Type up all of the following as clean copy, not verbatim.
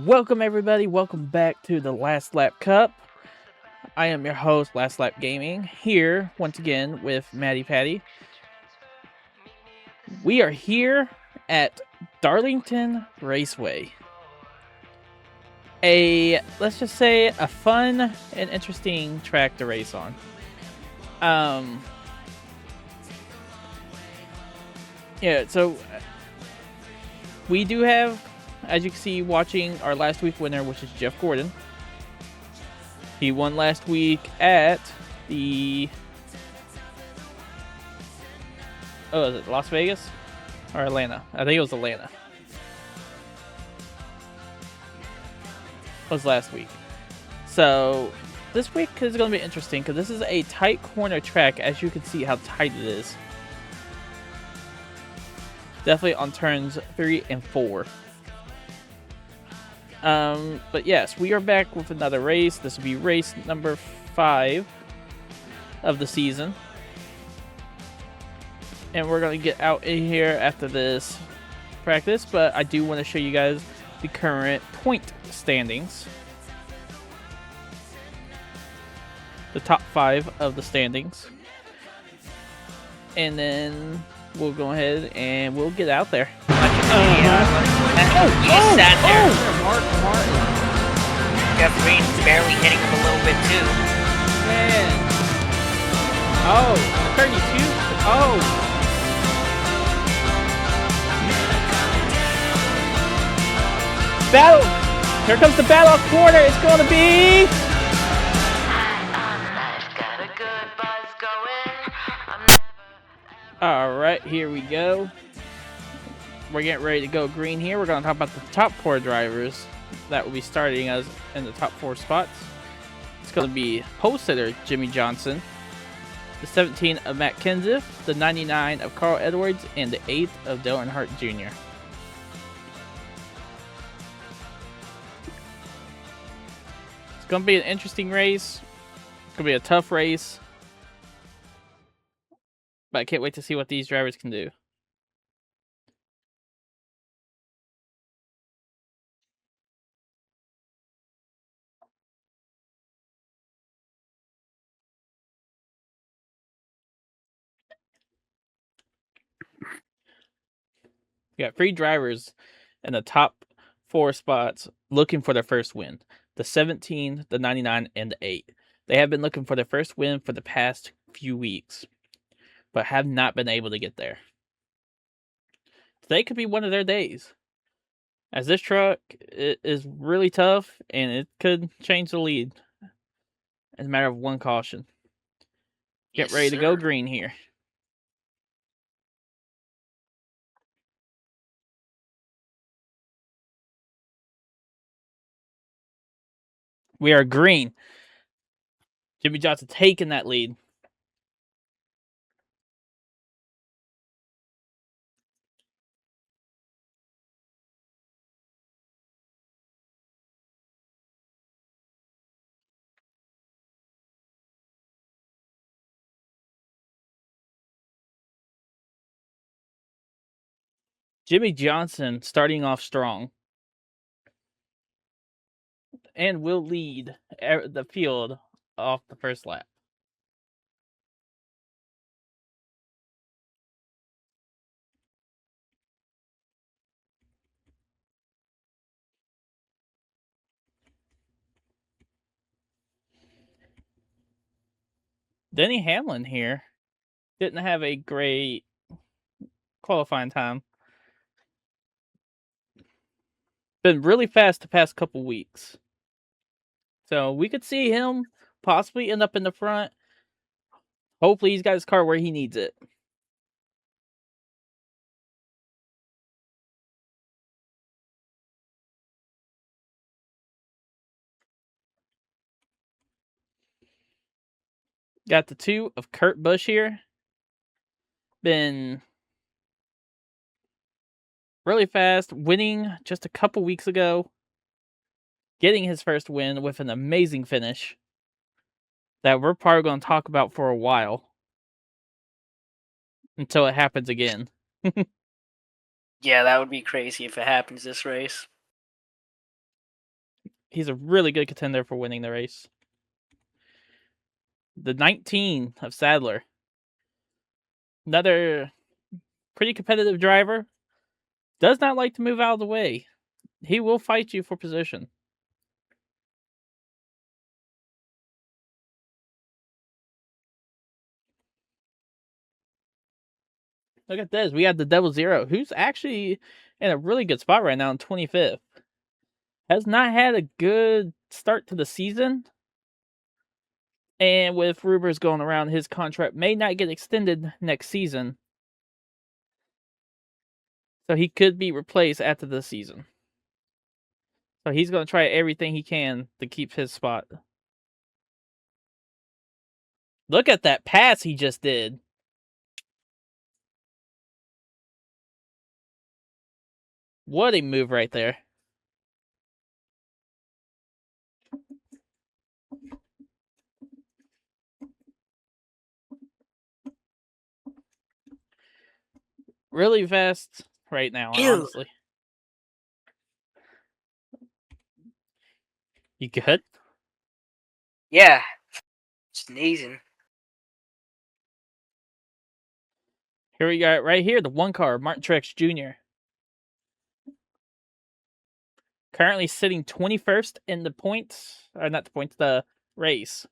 Welcome everybody, welcome back to the Last Lap Cup. I am your host, Last Lap Gaming, here once again with Maddie Patty. We are here at Darlington Raceway. Let's just say, a fun and interesting track to race on. So we do have, as you can see, watching our last week winner, which is Jeff Gordon. He won last week at the... is it Las Vegas? Or Atlanta? I think it was Atlanta. It was last week. So, this week is going to be interesting, because this is a tight corner track, as you can see how tight it is. Definitely on turns 3 and 4. But yes, we are back with another race. This will be race number 5 of the season. And we're going to get out in here after this practice, but I do want to show you guys the current point standings. The top 5 of the standings. And then we'll go ahead and we'll get out there. Sat there. Mark Martin. Jeff Green's barely hitting him a little bit too. Man. 32. Battle. Here comes the battle of corner. It's going to be... Alright, here we go. We're getting ready to go green here. We're going to talk about the top 4 drivers that will be starting us in the top 4 spots. It's going to be pole sitter Jimmy Johnson, the 17 of Matt Kenseth, the 99 of Carl Edwards, and the 8 of Dale Earnhardt Jr. It's going to be an interesting race. It's going to be a tough race. But I can't wait to see what these drivers can do. You got 3 drivers in the top 4 spots looking for their first win. The 17, the 99, and the 8. They have been looking for their first win for the past few weeks, but have not been able to get there. Today could be one of their days, as this truck is really tough, and it could change the lead in a matter of one caution. Get ready to go green here. We are green. Jimmy Johnson taking that lead. Jimmy Johnson starting off strong and will lead the field off the first lap. Denny Hamlin here didn't have a great qualifying time. Been really fast the past couple weeks. So we could see him possibly end up in the front. Hopefully he's got his car where he needs it. Got the 2 of Kurt Busch here. Been really fast, winning just a couple weeks ago. Getting his first win with an amazing finish that we're probably going to talk about for a while. Until it happens again. Yeah, that would be crazy if it happens this race. He's a really good contender for winning the race. The 19 of Sadler. Another pretty competitive driver. Does not like to move out of the way. He will fight you for position. Look at this. We have the Double Zero, who's actually in a really good spot right now in 25th. Has not had a good start to the season. And with rumors going around, his contract may not get extended next season. So he could be replaced after the season. So he's going to try everything he can to keep his spot. Look at that pass he just did. What a move right there. Really fast right now, honestly. You good? Yeah. Sneezing. Here we got right here, the one car, Martin Truex Jr. Currently sitting 21st in the points, or not the points, the race.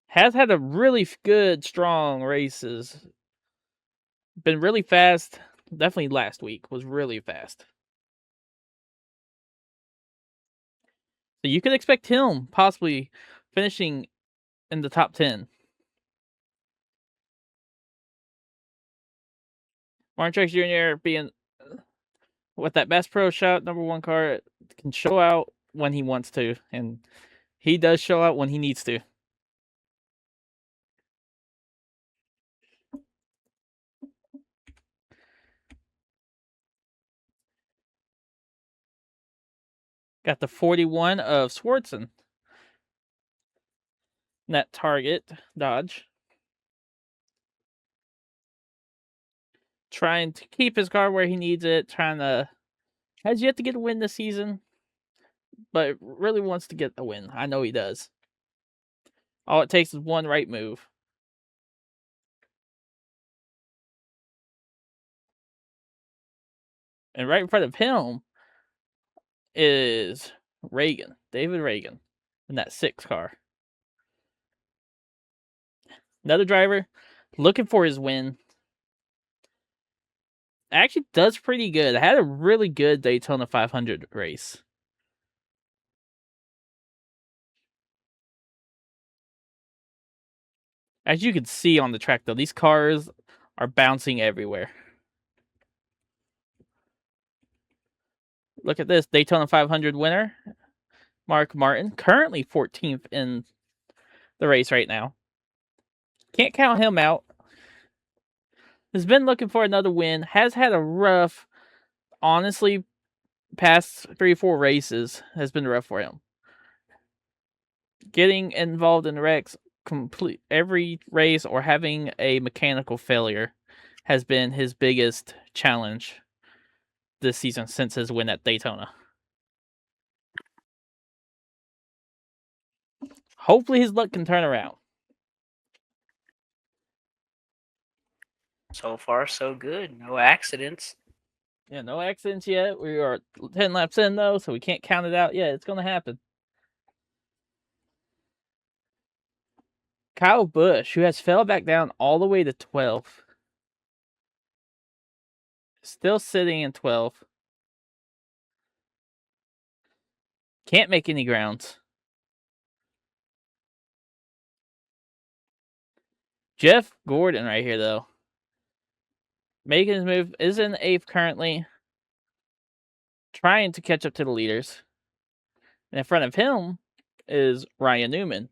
Has had a really good, strong races. Been really fast. Definitely last week was really fast. So you could expect him possibly finishing in the top 10. Martin Truex Jr. being with that Best Pro shot number one car can show out when he wants to, and he does show out when he needs to. Got the 41 of Swartzen. That target, Dodge. Trying to keep his car where he needs it. Has yet to get a win this season, but really wants to get a win. I know he does. All it takes is one right move. And right in front of him is Reagan, David Reagan, in that 6 car. Another driver looking for his win. Actually does pretty good. Had a really good Daytona 500 race. As you can see on the track, though, these cars are bouncing everywhere. Look at this Daytona 500 winner, Mark Martin, currently 14th in the race right now. Can't count him out. Has been looking for another win. Has had a rough, honestly, past 3 or 4 races has been rough for him. Getting involved in wrecks complete every race or having a mechanical failure has been his biggest challenge this season since his win at Daytona. Hopefully his luck can turn around. So far, so good. No accidents. Yeah, no accidents yet. We are 10 laps in, though, so we can't count it out yet. It's going to happen. Kyle Busch, who has fell back down all the way to 12th. Still sitting in 12th. Can't make any grounds. Jeff Gordon right here, though. Making his move. Is in 8th currently. Trying to catch up to the leaders. And in front of him is Ryan Newman.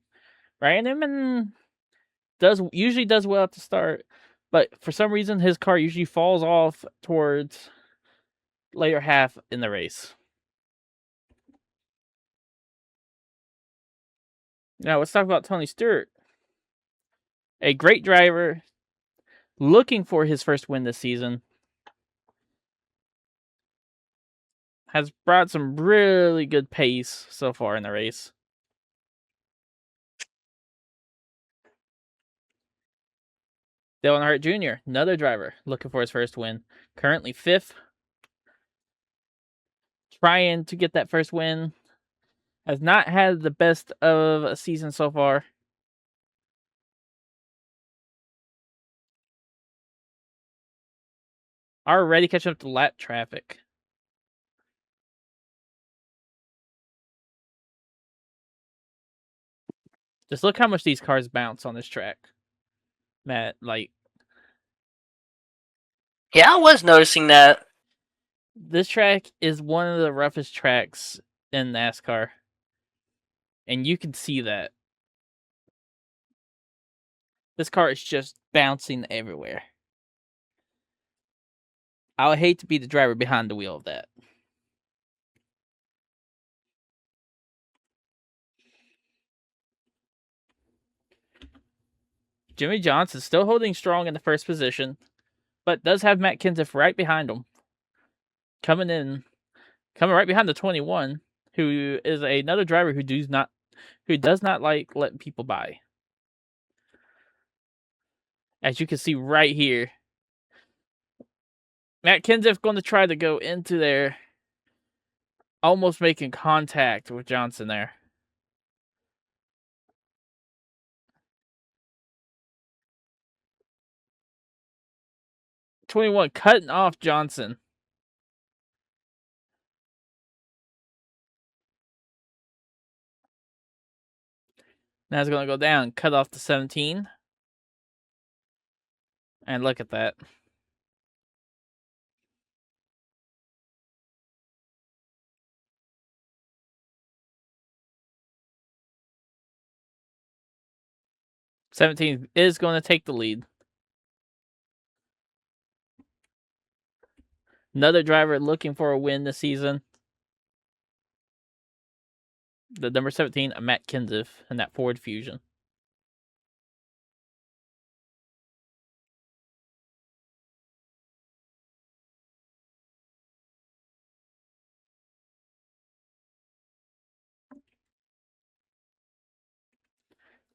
Ryan Newman usually does well at the start, but for some reason his car usually falls off towards later half in the race. Now let's talk about Tony Stewart. A great driver, looking for his first win this season. has brought some really good pace so far in the race. Dale Earnhardt Jr., another driver, looking for his first win. Currently 5th. Trying to get that first win. Has not had the best of a season so far. Already catching up to lap traffic. Just look how much these cars bounce on this track. Matt, like... Yeah, I was noticing that. This track is one of the roughest tracks in NASCAR. And you can see that. This car is just bouncing everywhere. I would hate to be the driver behind the wheel of that. Jimmy Johnson still holding strong in the first position, but does have Matt Kenseth right behind him. Coming right behind the 21, who is another driver who does not like letting people by. As you can see right here, Matt Kenseth going to try to go into there, almost making contact with Johnson there. '21 cutting off Johnson. Now it's going to go down, cut off the 17. And look at that. '17 is going to take the lead. Another driver looking for a win this season. The number 17, Matt Kenseth, in that Ford Fusion.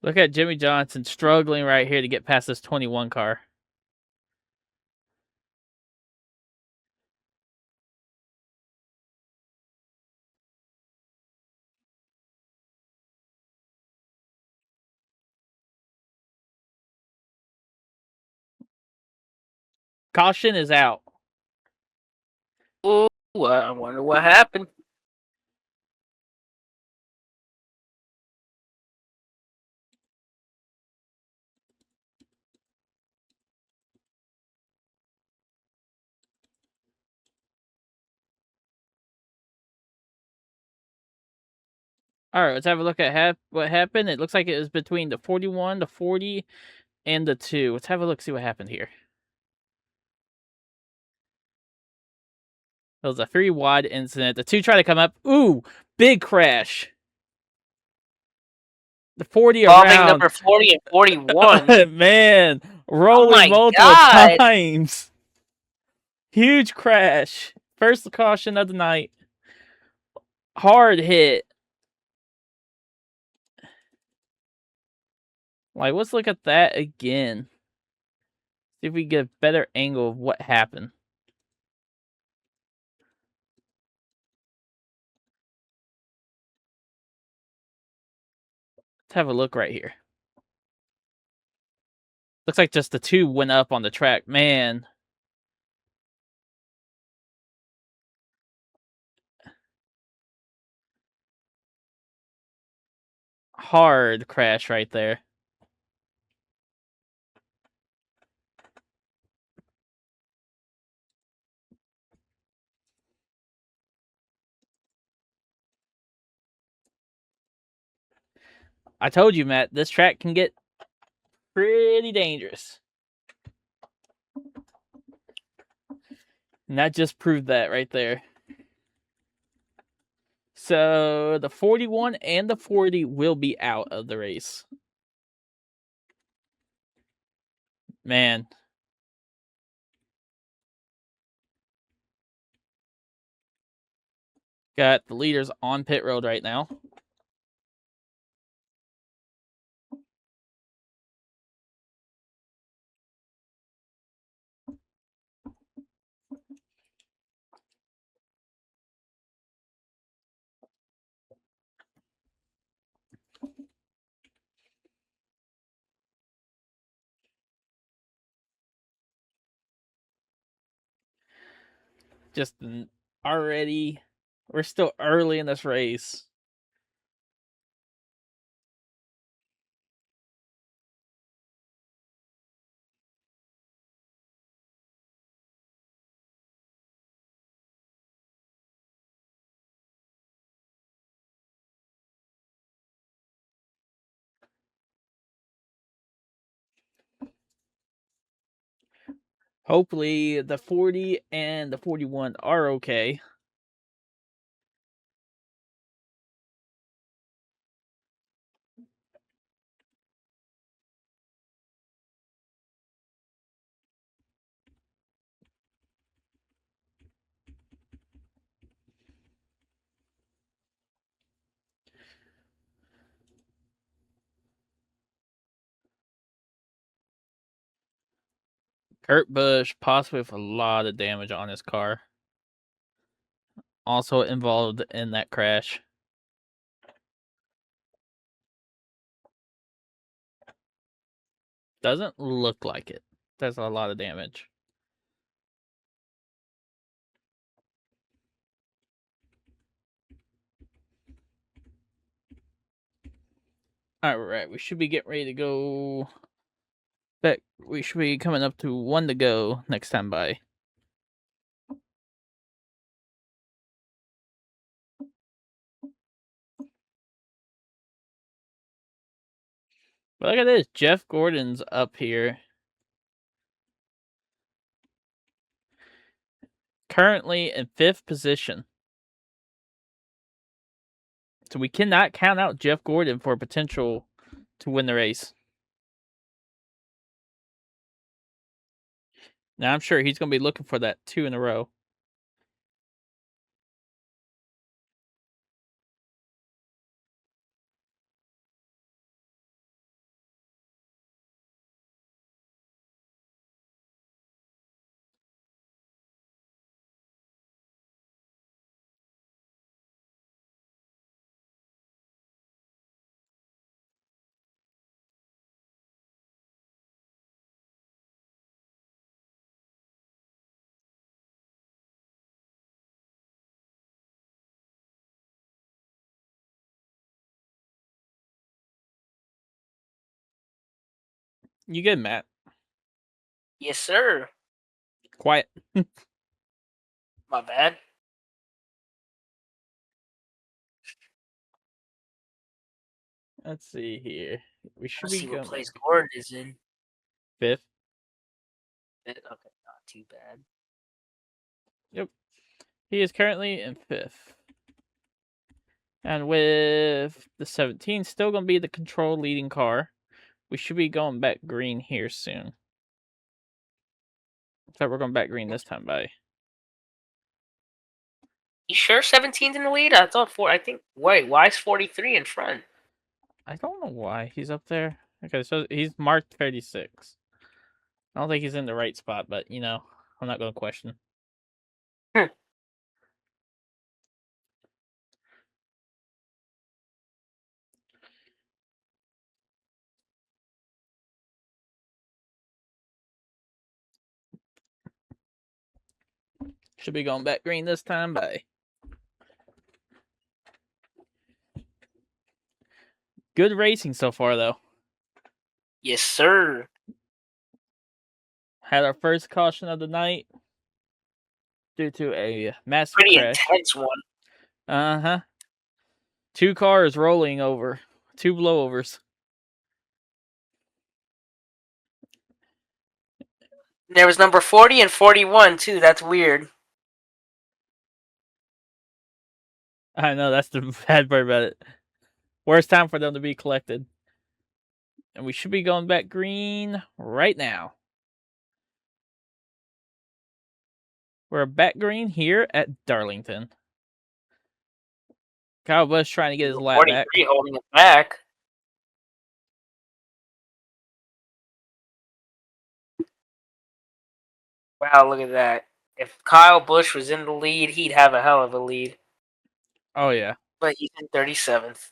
Look at Jimmy Johnson struggling right here to get past this 21 car. Caution is out. Ooh, I wonder what happened. All right, let's have a look at what happened. It looks like it was between the 41, the 40, and the 2. Let's have a look, see what happened here. It was a 3 wide incident. The 2 tried to come up. Ooh, big crash. The 40 around. Number 40 and 41. Man, rolling multiple times. Huge crash. First caution of the night. Hard hit. Like, let's look at that again. See if we get a better angle of what happened. Let's have a look right here. Looks like just the 2 went up on the track. Man. Hard crash right there. I told you, Matt, this track can get pretty dangerous. And that just proved that right there. So the 41 and the 40 will be out of the race. Man. Got the leaders on pit road right now. Just already, we're still early in this race. Hopefully the 40 and the 41 are okay. Kurt Busch possibly with a lot of damage on his car. Also involved in that crash. Doesn't look like it. That's a lot of damage. Alright, we should be getting ready to go back. We should be coming up to 1 to go next time by. But look at this, Jeff Gordon's up here. Currently in 5th position. So we cannot count out Jeff Gordon for potential to win the race. Now I'm sure he's going to be looking for that 2 in a row. You good, Matt? Yes, sir. Quiet. My bad. Let's see here. We should Let's be see what going place back. Gordon is in. 5th. Okay, not too bad. Yep. He is currently in 5th. And with the 17 still going to be the control leading car, we should be going back green here soon. So we're going back green this time by. You sure 17's in the lead? I thought I think. Wait, why is 43 in front? I don't know why he's up there. Okay, so he's marked 36. I don't think he's in the right spot, but you know, I'm not going to question. Should be going back green this time by. Good racing so far, though. Yes, sir. Had our first caution of the night due to a massive Pretty crash. intense one. Uh-huh. 2 cars rolling over. 2 blowovers. There was number 40 and 41 too. That's weird. I know, that's the bad part about it. Worst time for them to be collected. And we should be going back green right now. We're back green here at Darlington. Kyle Busch trying to get his lap back. 43 holding it back. Wow, look at that. If Kyle Busch was in the lead, he'd have a hell of a lead. Oh, yeah. But he's in 37th.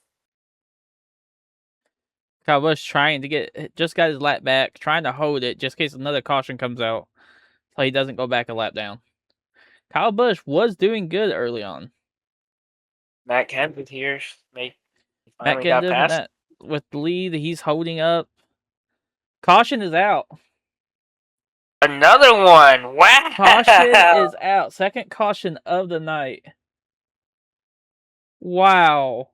Kyle Busch trying to just got his lap back, trying to hold it just in case another caution comes out so he doesn't go back a lap down. Kyle Busch was doing good early on. Matt Kenseth here. Matt Kenseth with the lead, he's holding up. Caution is out. Another one. Wow. Caution is out. Second caution of the night. Wow.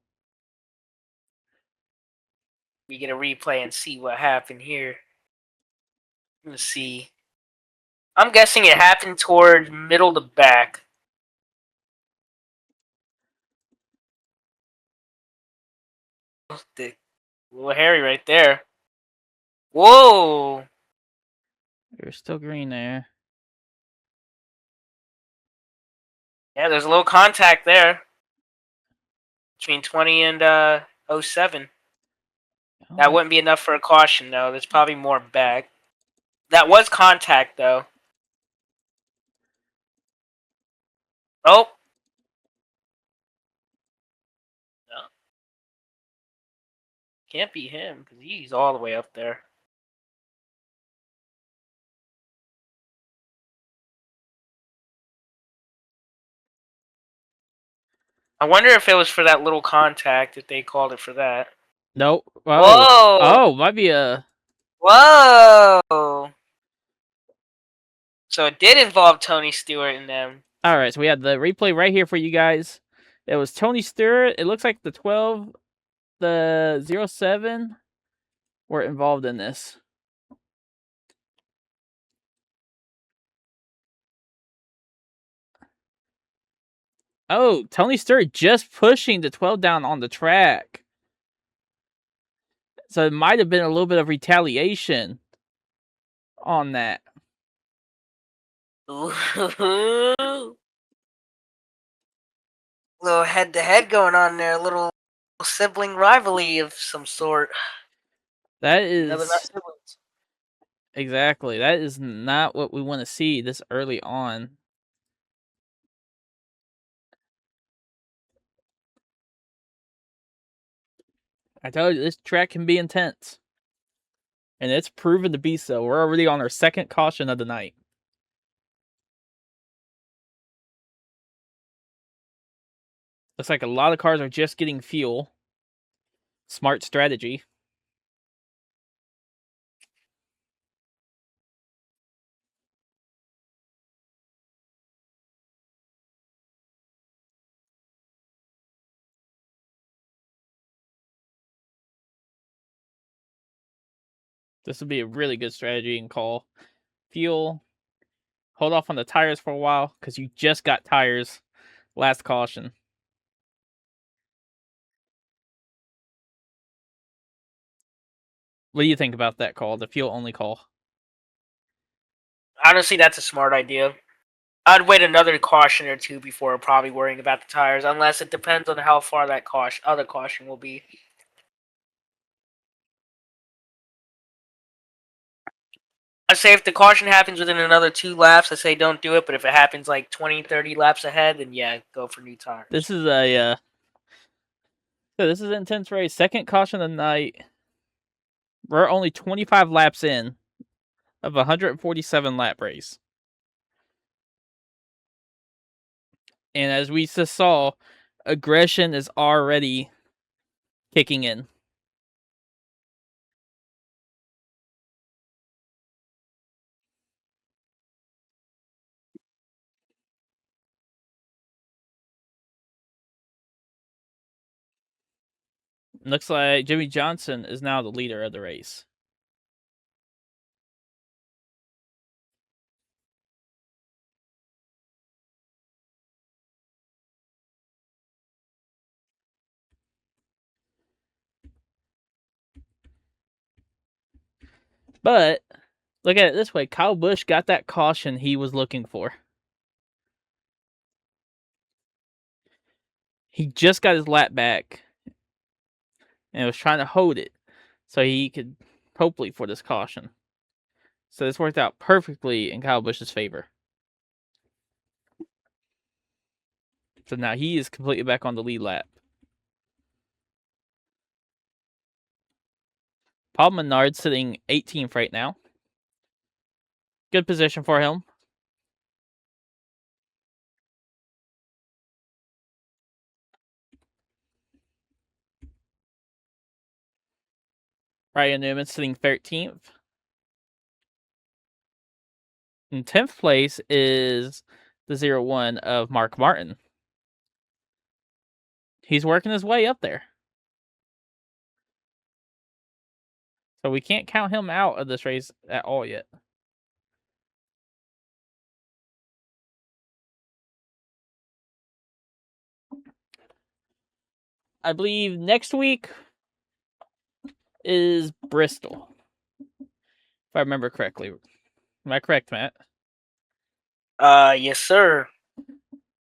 We get a replay and see what happened here. Let's see. I'm guessing it happened toward middle to back. The little Harry right there. Whoa. You're still green there. Yeah, there's a little contact there. Between 20 and 07. That wouldn't be enough for a caution, though. There's probably more back. That was contact, though. Oh. No. Can't be him, because he's all the way up there. I wonder if it was for that little contact, if they called it for that. Nope. Whoa! Oh, might be a... Whoa! So it did involve Tony Stewart and them. Alright, so we had the replay right here for you guys. It was Tony Stewart. It looks like the 12, the 07 were involved in this. Oh, Tony Stewart just pushing the 12 down on the track. So it might have been a little bit of retaliation on that. Ooh. Little head-to-head going on there. A little sibling rivalry of some sort. That is... Exactly. That is not what we want to see this early on. I told you, this track can be intense. And it's proven to be so. We're already on our second caution of the night. Looks like a lot of cars are just getting fuel. Smart strategy. This would be a really good strategy and call. Fuel. Hold off on the tires for a while because you just got tires last caution. What do you think about that call, the fuel only call? Honestly, that's a smart idea. I'd wait another caution or two before probably worrying about the tires, unless it depends on how far that other caution will be. I say if the caution happens within another 2 laps, I say don't do it. But if it happens like 20, 30 laps ahead, then yeah, go for new tires. This is a this is an intense race. Second caution of the night. We're only 25 laps in of a 147 lap race. And as we just saw, aggression is already kicking in. Looks like Jimmy Johnson is now the leader of the race. But look at it this way. Kyle Busch got that caution he was looking for. He just got his lap back and was trying to hold it so he could hopefully for this caution. So this worked out perfectly in Kyle Busch's favor. So now he is completely back on the lead lap. Paul Menard sitting 18th right now. Good position for him. Ryan Newman sitting 13th. In 10th place is the 0-1 of Mark Martin. He's working his way up there. So we can't count him out of this race at all yet. I believe next week is Bristol. If I remember correctly. Am I correct, Matt? Yes, sir.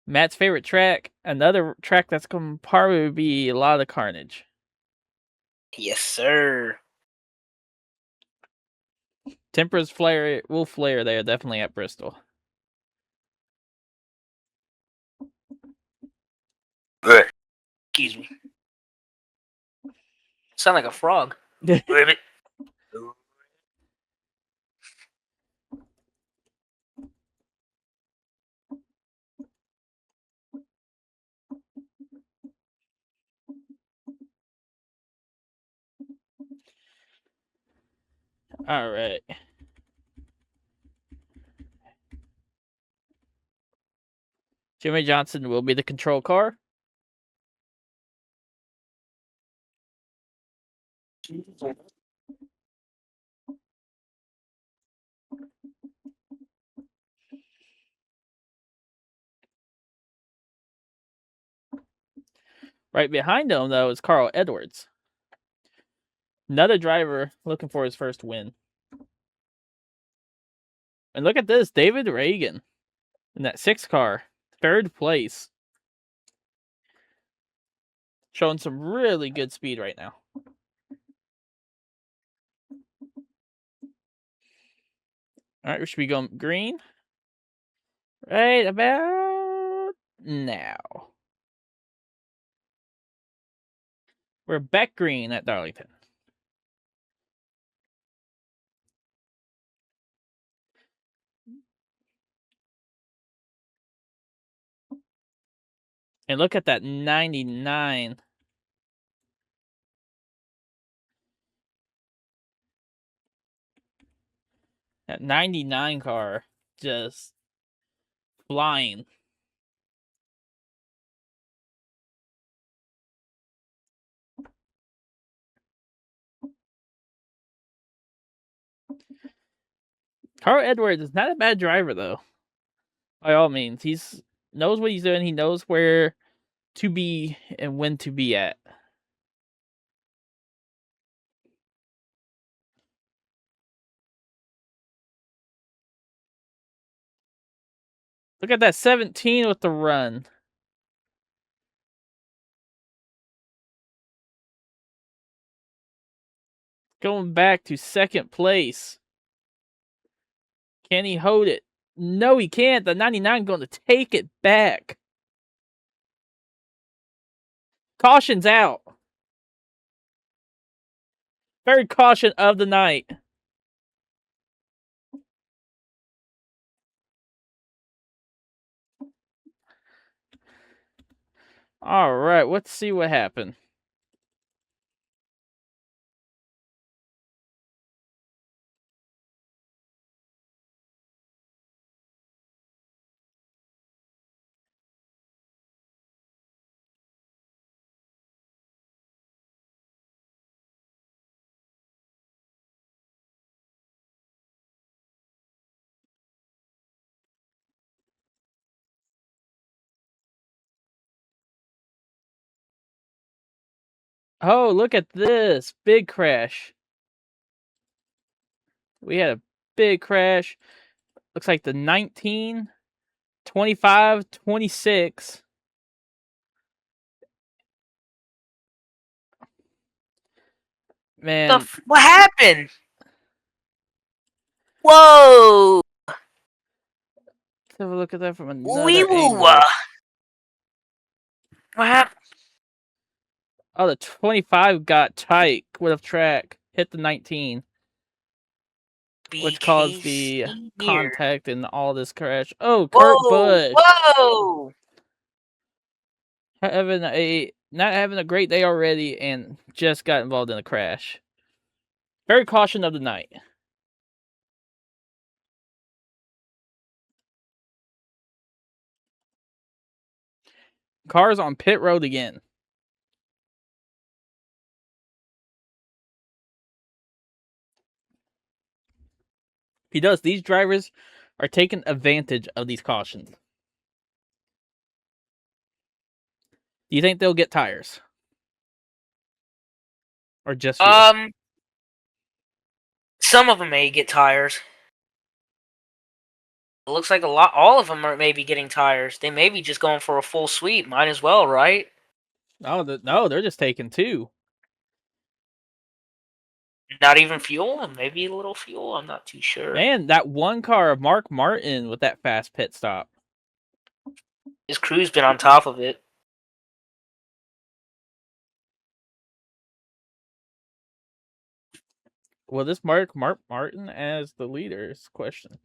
Matt's favorite track. Another track that's going to probably be a lot of carnage. Yes, sir. Tempers will flare there, definitely at Bristol. Excuse me. Sound like a frog. Ribbit. All right. Jimmy Johnson will be the control car. Right behind him, though, is Carl Edwards. Another driver looking for his first win. And look at this, David Reagan in that 6 car, 3rd place. Showing some really good speed right now. All right, we should be going green. Right about now. We're back green at Darlington. And look at that 99. That 99 car just flying. Carl Edwards is not a bad driver, though. By all means, he's knows what he's doing. He knows where to be and when to be at. Look at that 17 with the run. Going back to 2nd place. Can he hold it? No, he can't. The 99 going to take it back. Caution's out. 3rd caution of the night. All right, let's see what happened. Oh, look at this. Big crash. We had a big crash. Looks like the 19, 25, 26, Man, what happened? Whoa! let's have a look at that from Wee another woo! angle. What happened? Oh, the 25 got tight with a track, hit the 19, which caused the BKC here. contact and all this crash. Oh, Kurt Whoa! Busch Whoa! not having a great day already and just got involved in a crash. Very caution of the night. Cars on pit road again. He does. These drivers are taking advantage of these cautions. Do you think they'll get tires? Or just fuel? Some of them may get tires. It looks like all of them are maybe getting tires. They may be just going for a full sweep. Might as well, right? Oh, no, they're just taking 2. Not even fuel? Maybe a little fuel? I'm not too sure. Man, that one car of Mark Martin with that fast pit stop. His crew's been on top of it. Will this Mark Martin as the leader is the question.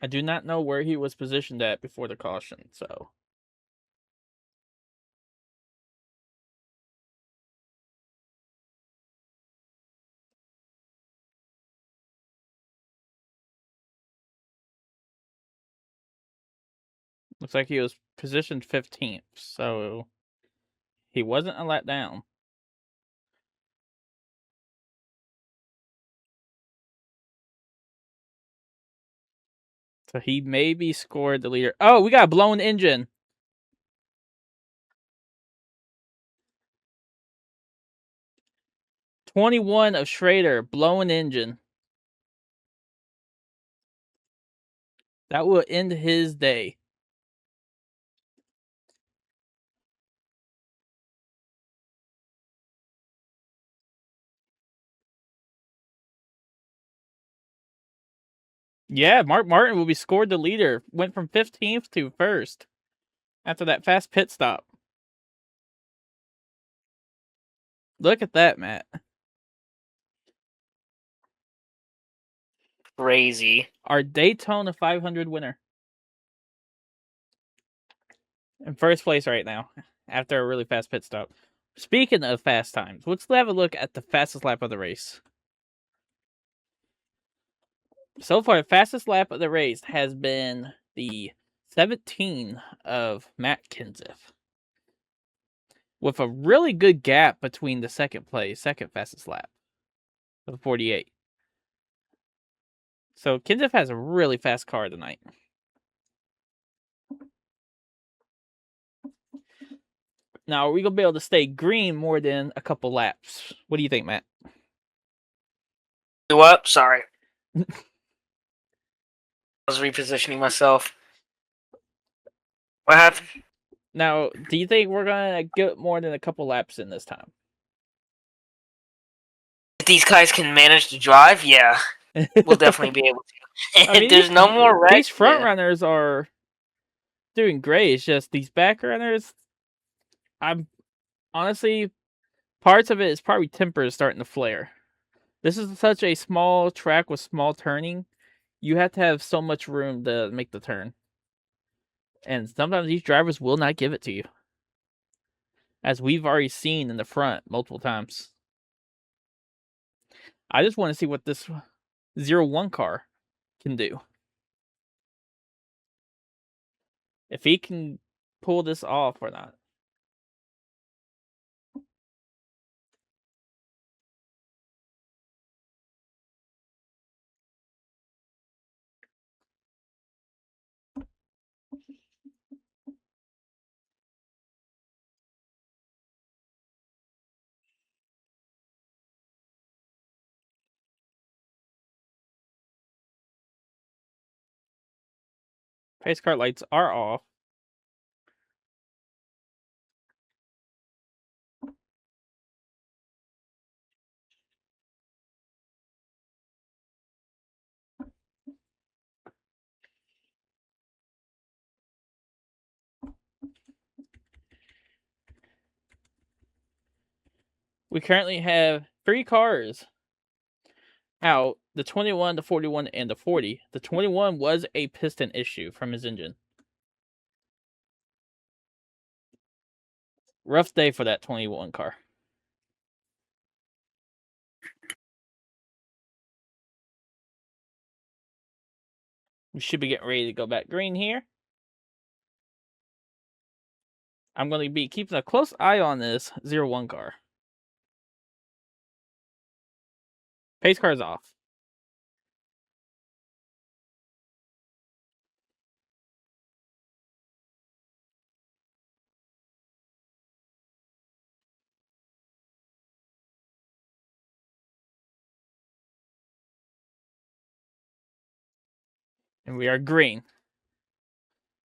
I do not know where he was positioned at before the caution, so. Looks like he was positioned 15th, so he wasn't a let down. So he maybe scored the leader. Oh, we got a blown engine. '21 of Schrader, blown engine. That will end his day. Yeah, Mark Martin will be scored the leader. Went from 15th to 1st after that fast pit stop. Look at that, Matt. Crazy. Our Daytona 500 winner. In first place right now after a really fast pit stop. Speaking of fast times, let's have a look at the fastest lap of the race. So far, the fastest lap of the race has been the 17 of Matt Kenseth, with a really good gap between the second fastest lap of 48. So Kenseth has a really fast car tonight. Now, are we going to be able to stay green more than a couple laps? What do you think, Matt? What? Sorry. I was repositioning myself. What happened? Now, do you think we're going to get more than a couple laps in this time? If these guys can manage to drive, yeah. We'll definitely be able to. I mean, There's no more wrecks. These front runners are doing great. It's just these back runners, I'm honestly, parts of it is probably tempers starting to flare. This is such a small track with small turning. You have to have so much room to make the turn. And sometimes these drivers will not give it to you, as we've already seen in the front multiple times. I just want to see what this 0-1 car can do. If he can pull this off or not. Pace car lights are off. We currently have 3 cars out, the 21, the 41, and the 40. The 21 was a piston issue from his engine. Rough day for that 21 car. We should be getting ready to go back green here. I'm going to be keeping a close eye on this 01 car. Pace car is off. And we are green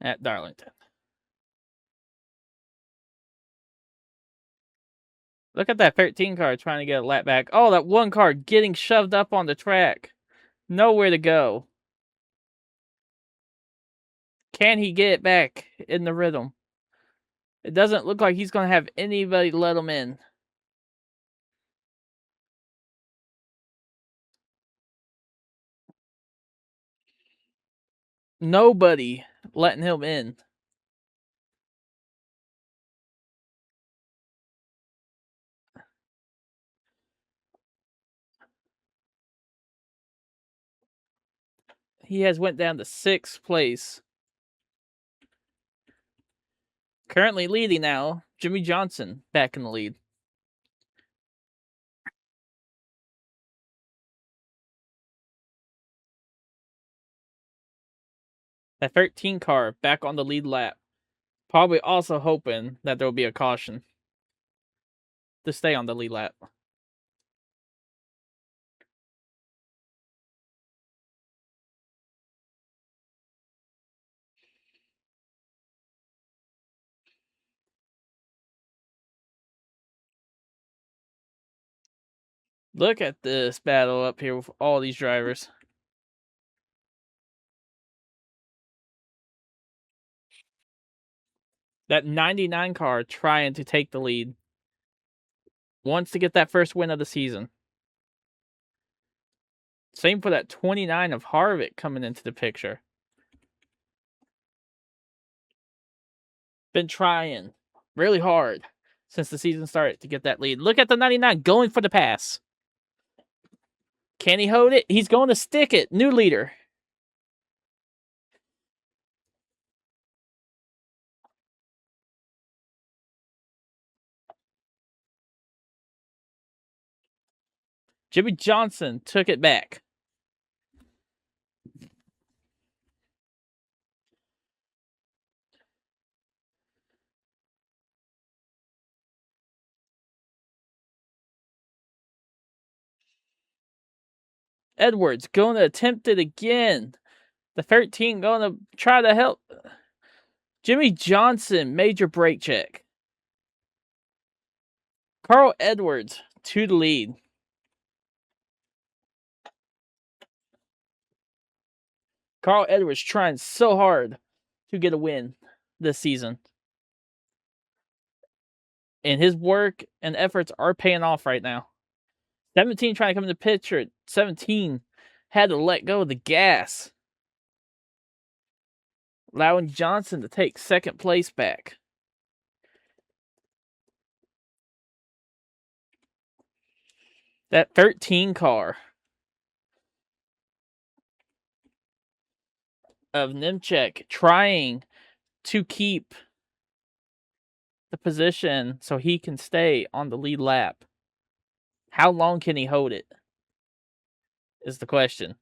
at Darlington. Look at that 13 car trying to get a lap back. Oh, that 1 car getting shoved up on the track. Nowhere to go. Can he get it back in the rhythm? It doesn't look like he's going to have anybody let him in. Nobody letting him in. He has went down to 6th place. Currently leading now, Jimmy Johnson back in the lead. That 13 car back on the lead lap. Probably also hoping that there will be a caution to stay on the lead lap. Look at this battle up here with all these drivers. That 99 car trying to take the lead. Wants to get that first win of the season. Same for that 29 of Harvick coming into the picture. Been trying really hard since the season started to get that lead. Look at the 99 going for the pass. Can he hold it? He's going to stick it. New leader. Jimmy Johnson took it back. Edwards going to attempt it again. The 13 going to try to help. Jimmy Johnson, major brake check. Carl Edwards to the lead. Carl Edwards trying so hard to get a win this season. And his work and efforts are paying off right now. 17 trying to come in the picture. 17 had to let go of the gas, allowing Johnson to take 2nd place back. That 13 car of Nemechek trying to keep the position so he can stay on the lead lap. How long can he hold it? Is the question.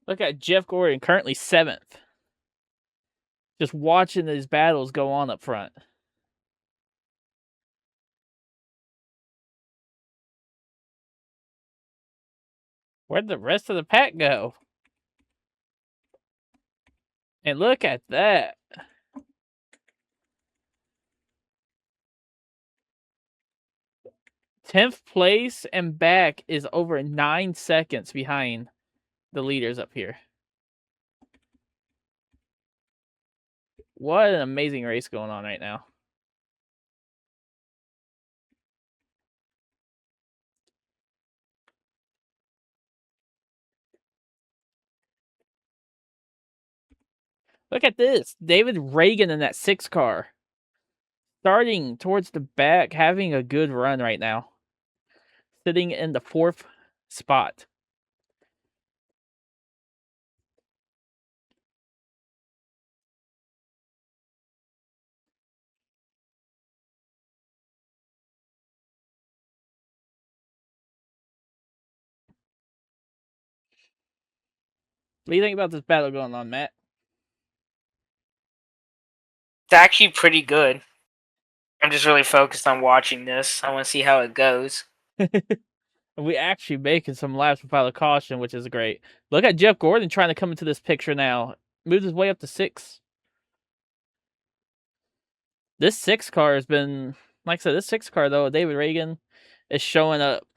Look at Jeff Gordon, currently 7th. Just watching these battles go on up front. Where'd the rest of the pack go? And look at that. 10th place and back is over 9 seconds behind the leaders up here. What an amazing race going on right now. Look at this. David Reagan in that 6 car. Starting towards the back, having a good run right now. Sitting in the 4th spot. What do you think about this battle going on, Matt? It's actually pretty good. I'm just really focused on watching this. I want to see how it goes. We actually making some laps without a caution, which is great. Look at Jeff Gordon trying to come into this picture now. Moved his way up to 6. This 6 car has been, like I said, this 6 car though, David Reagan is showing up.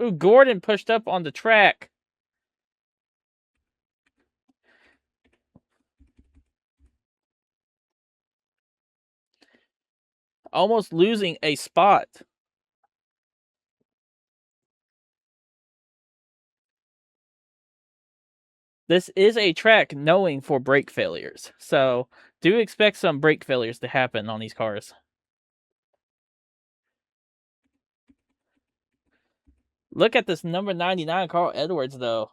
Ooh, Gordon pushed up on the track. Almost losing a spot. This is a track known for brake failures, so do expect some brake failures to happen on these cars. Look at this number 99 Carl Edwards, though.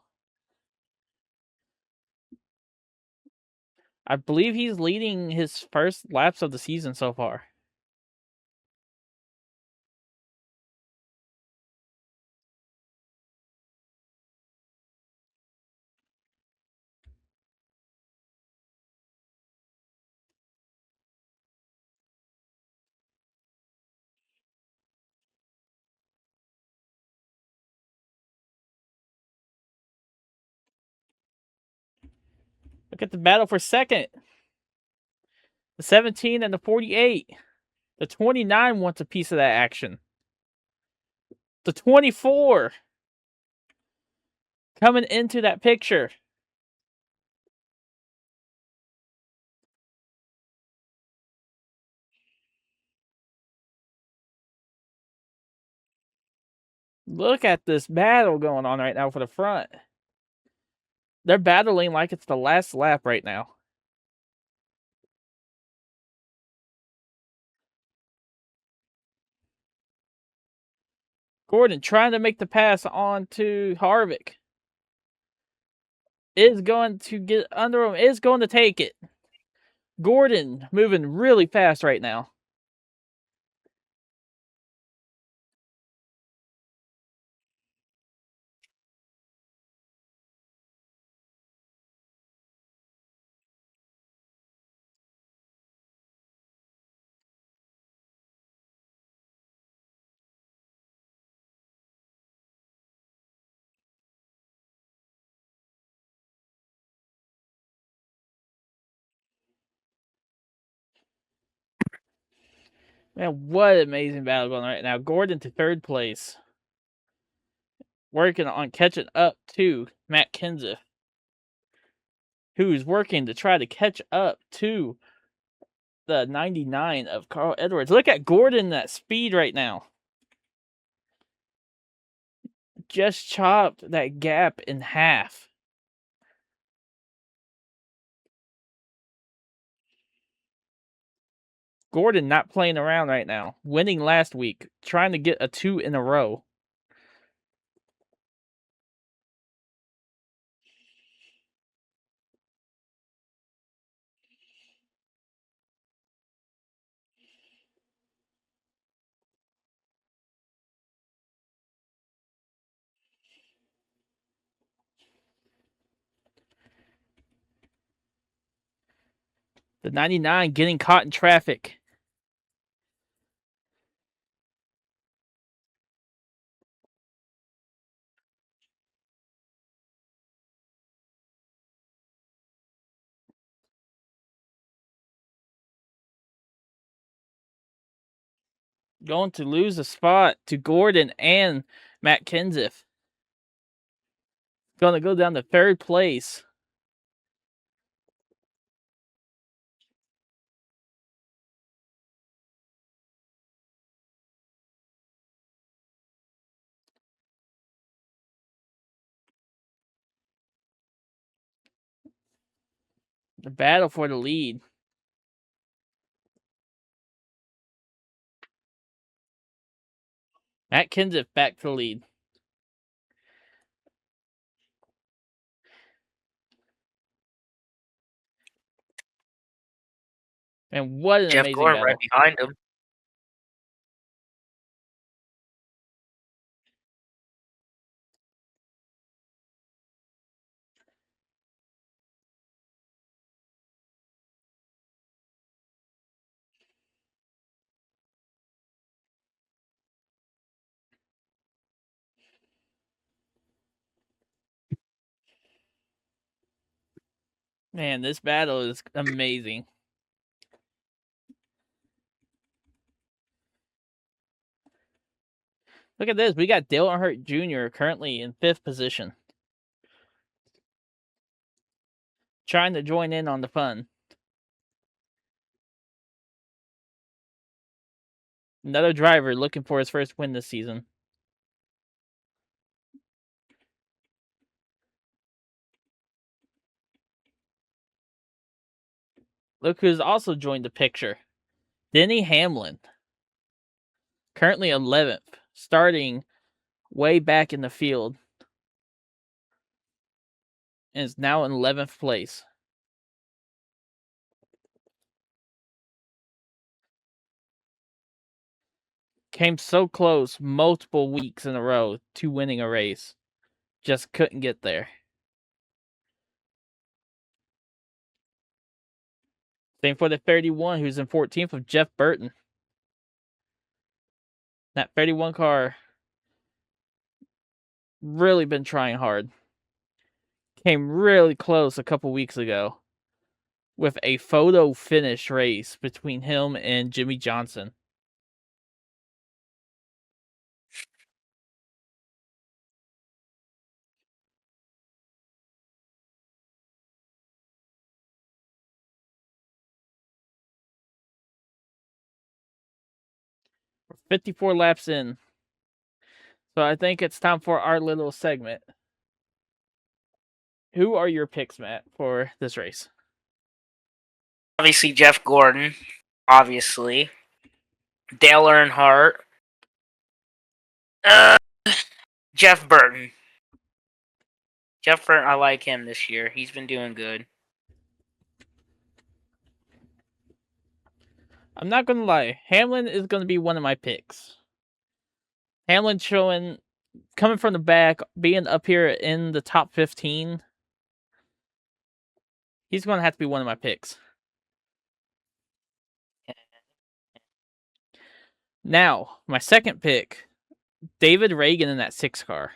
I believe he's leading his first laps of the season so far. Look at the battle for second. The 17 and the 48. The 29 wants a piece of that action. The 24 coming into that picture. Look at this battle going on right now for the front. They're battling like it's the last lap right now. Gordon trying to make the pass on to Harvick. Is going to get under him. Is going to take it. Gordon moving really fast right now. Man, what an amazing battle going on right now. Gordon to 3rd place. Working on catching up to Matt Kenseth, who's working to try to catch up to the 99 of Carl Edwards. Look at Gordon at speed right now. Just chopped that gap in half. Gordon not playing around right now. Winning last week. Trying to get a 2 in a row. The 99 getting caught in traffic. going to lose a spot to Gordon and Matt Kenseth. Going to go down to third place. The battle for the lead. Matt Kenseth back to the lead. And what an Jeff amazing Gordon battle. right behind him. Man, this battle is amazing. Look at this. We got Dale Earnhardt Jr. currently in 5th position. Trying to join in on the fun. Another driver looking for his first win this season. Look who's also joined the picture. Denny Hamlin. Currently 11th. Starting way back in the field. And is now in 11th place. Came so close multiple weeks in a row to winning a race. Just couldn't get there. Same for the 31, who's in 14th of Jeff Burton. That 31 car really been trying hard. Came really close a couple weeks ago with a photo finish race between him and Jimmy Johnson. We're 54 laps in. So I think it's time for our little segment. Who are your picks, Matt, for this race? Obviously, Jeff Gordon. Obviously. Dale Earnhardt. Jeff Burton. Jeff Burton, I like him this year. He's been doing good. I'm not going to lie. Hamlin is going to be one of my picks. Hamlin coming from the back, being up here in the top 15. He's going to have to be one of my picks. Now, my second pick, David Reagan in that 6 car.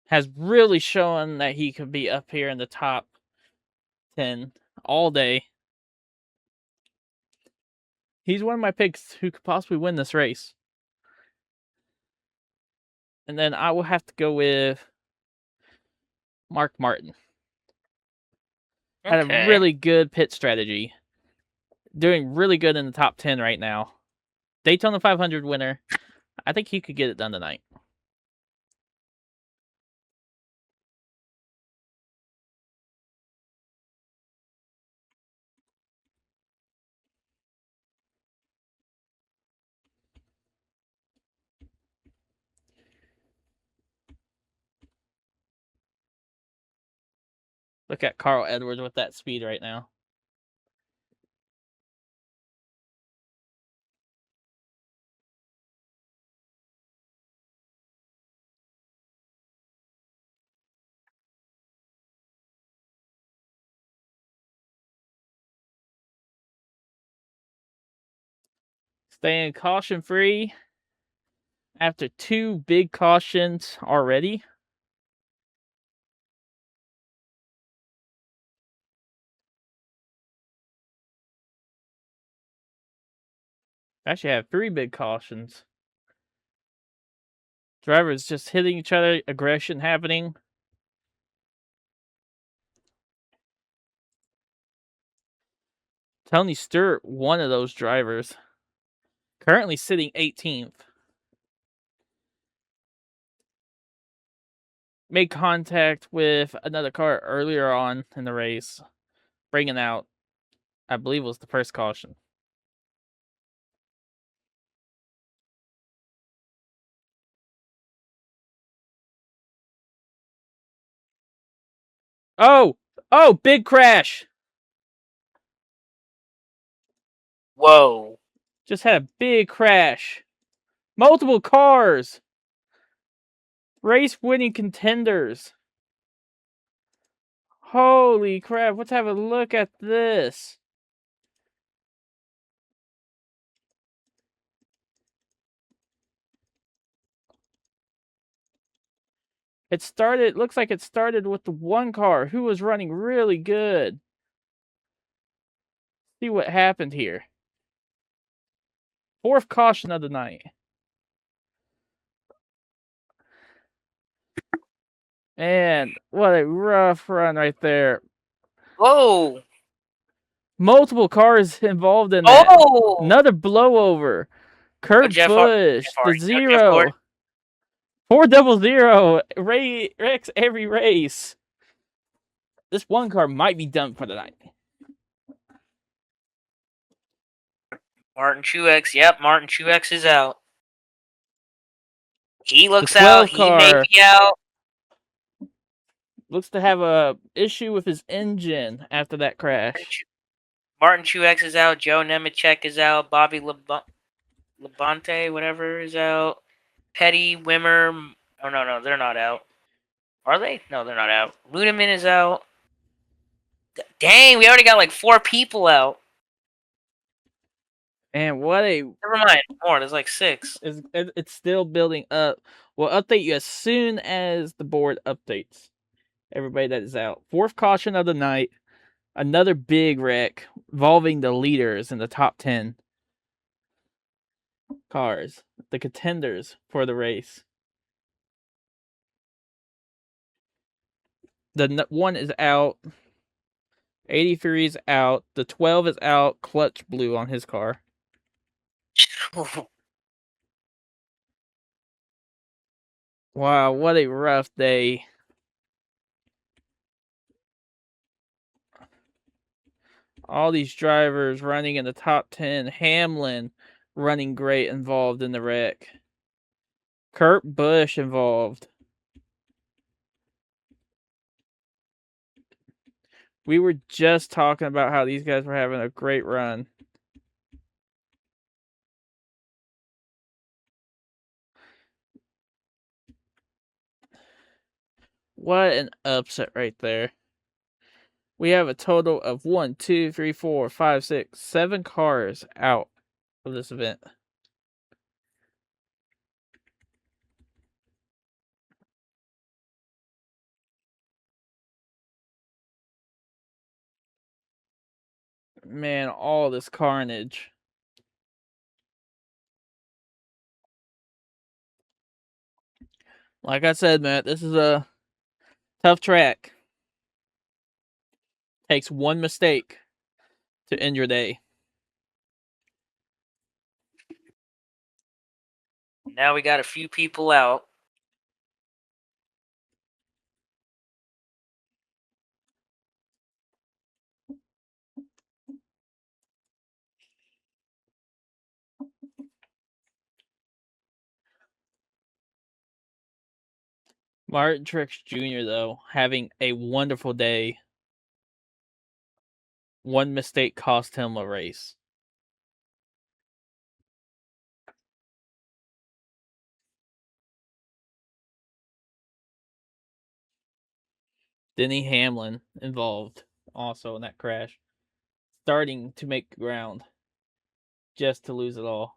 Has really shown that he could be up here in the top 10 all day. He's one of my picks who could possibly win this race. And then I will have to go with Mark Martin. Okay. Had a really good pit strategy. Doing really good in the top 10 right now. Daytona 500 winner. I think he could get it done tonight. Look at Carl Edwards with that speed right now. Staying caution free after 2 big cautions already. Actually, I have 3 big cautions. Drivers just hitting each other, aggression happening. Tony Stewart, one of those drivers, currently sitting 18th. Made contact with another car earlier on in the race, bringing out, I believe it was the first caution. Oh! Oh, big crash! Whoa. Just had a big crash. Multiple cars! Race winning contenders. Holy crap, let's have a look at this. Looks like it started with the one car who was running really good. See what happened here. 4th caution of the night. And what a rough run right there. Whoa. Multiple cars involved in that. Oh. Another blowover. Kurt Busch, the zero. 400 wrecks every race. This one car might be done for the night. Martin Truex. Yep, Martin Truex is out. He looks The out. 12 He may car be out. looks to have a issue with his engine after that crash. Martin Truex is out. Joe Nemechek is out. Bobby Labonte, whatever, is out. Petty, Wimmer. Oh, no, they're not out. Are they? No, they're not out. Ludeman is out. Dang, we already got like 4 people out. And what a... Never mind, more. There's like 6. It's still building up. We'll update you as soon as the board updates. Everybody that is out. 4th caution of the night. Another big wreck involving the leaders in the top 10 cars. The contenders for the race. The 1 is out. 83 is out. The 12 is out. Clutch blew on his car. Wow, what a rough day. All these drivers running in the top 10. Hamlin running great, involved in the wreck. Kurt Busch involved. We were just talking about how these guys were having a great run. What an upset right there. We have a total of 1, 2, 3, 4, 5, 6, 7 cars out of this event. Man, all this carnage. Like I said, Matt, this is a tough track. Takes one mistake to end your day. Now we got a few people out. Martin Truex Jr., though, having a wonderful day. One mistake cost him a race. Denny Hamlin involved also in that crash. Starting to make ground just to lose it all.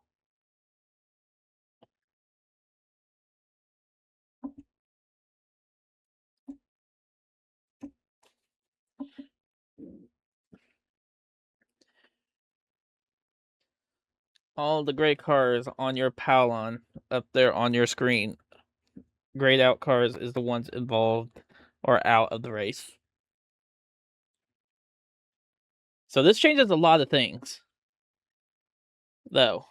all the great cars on your Palon up there on your screen. Grayed out cars is the ones involved or out of the race. So this changes a lot of things, though.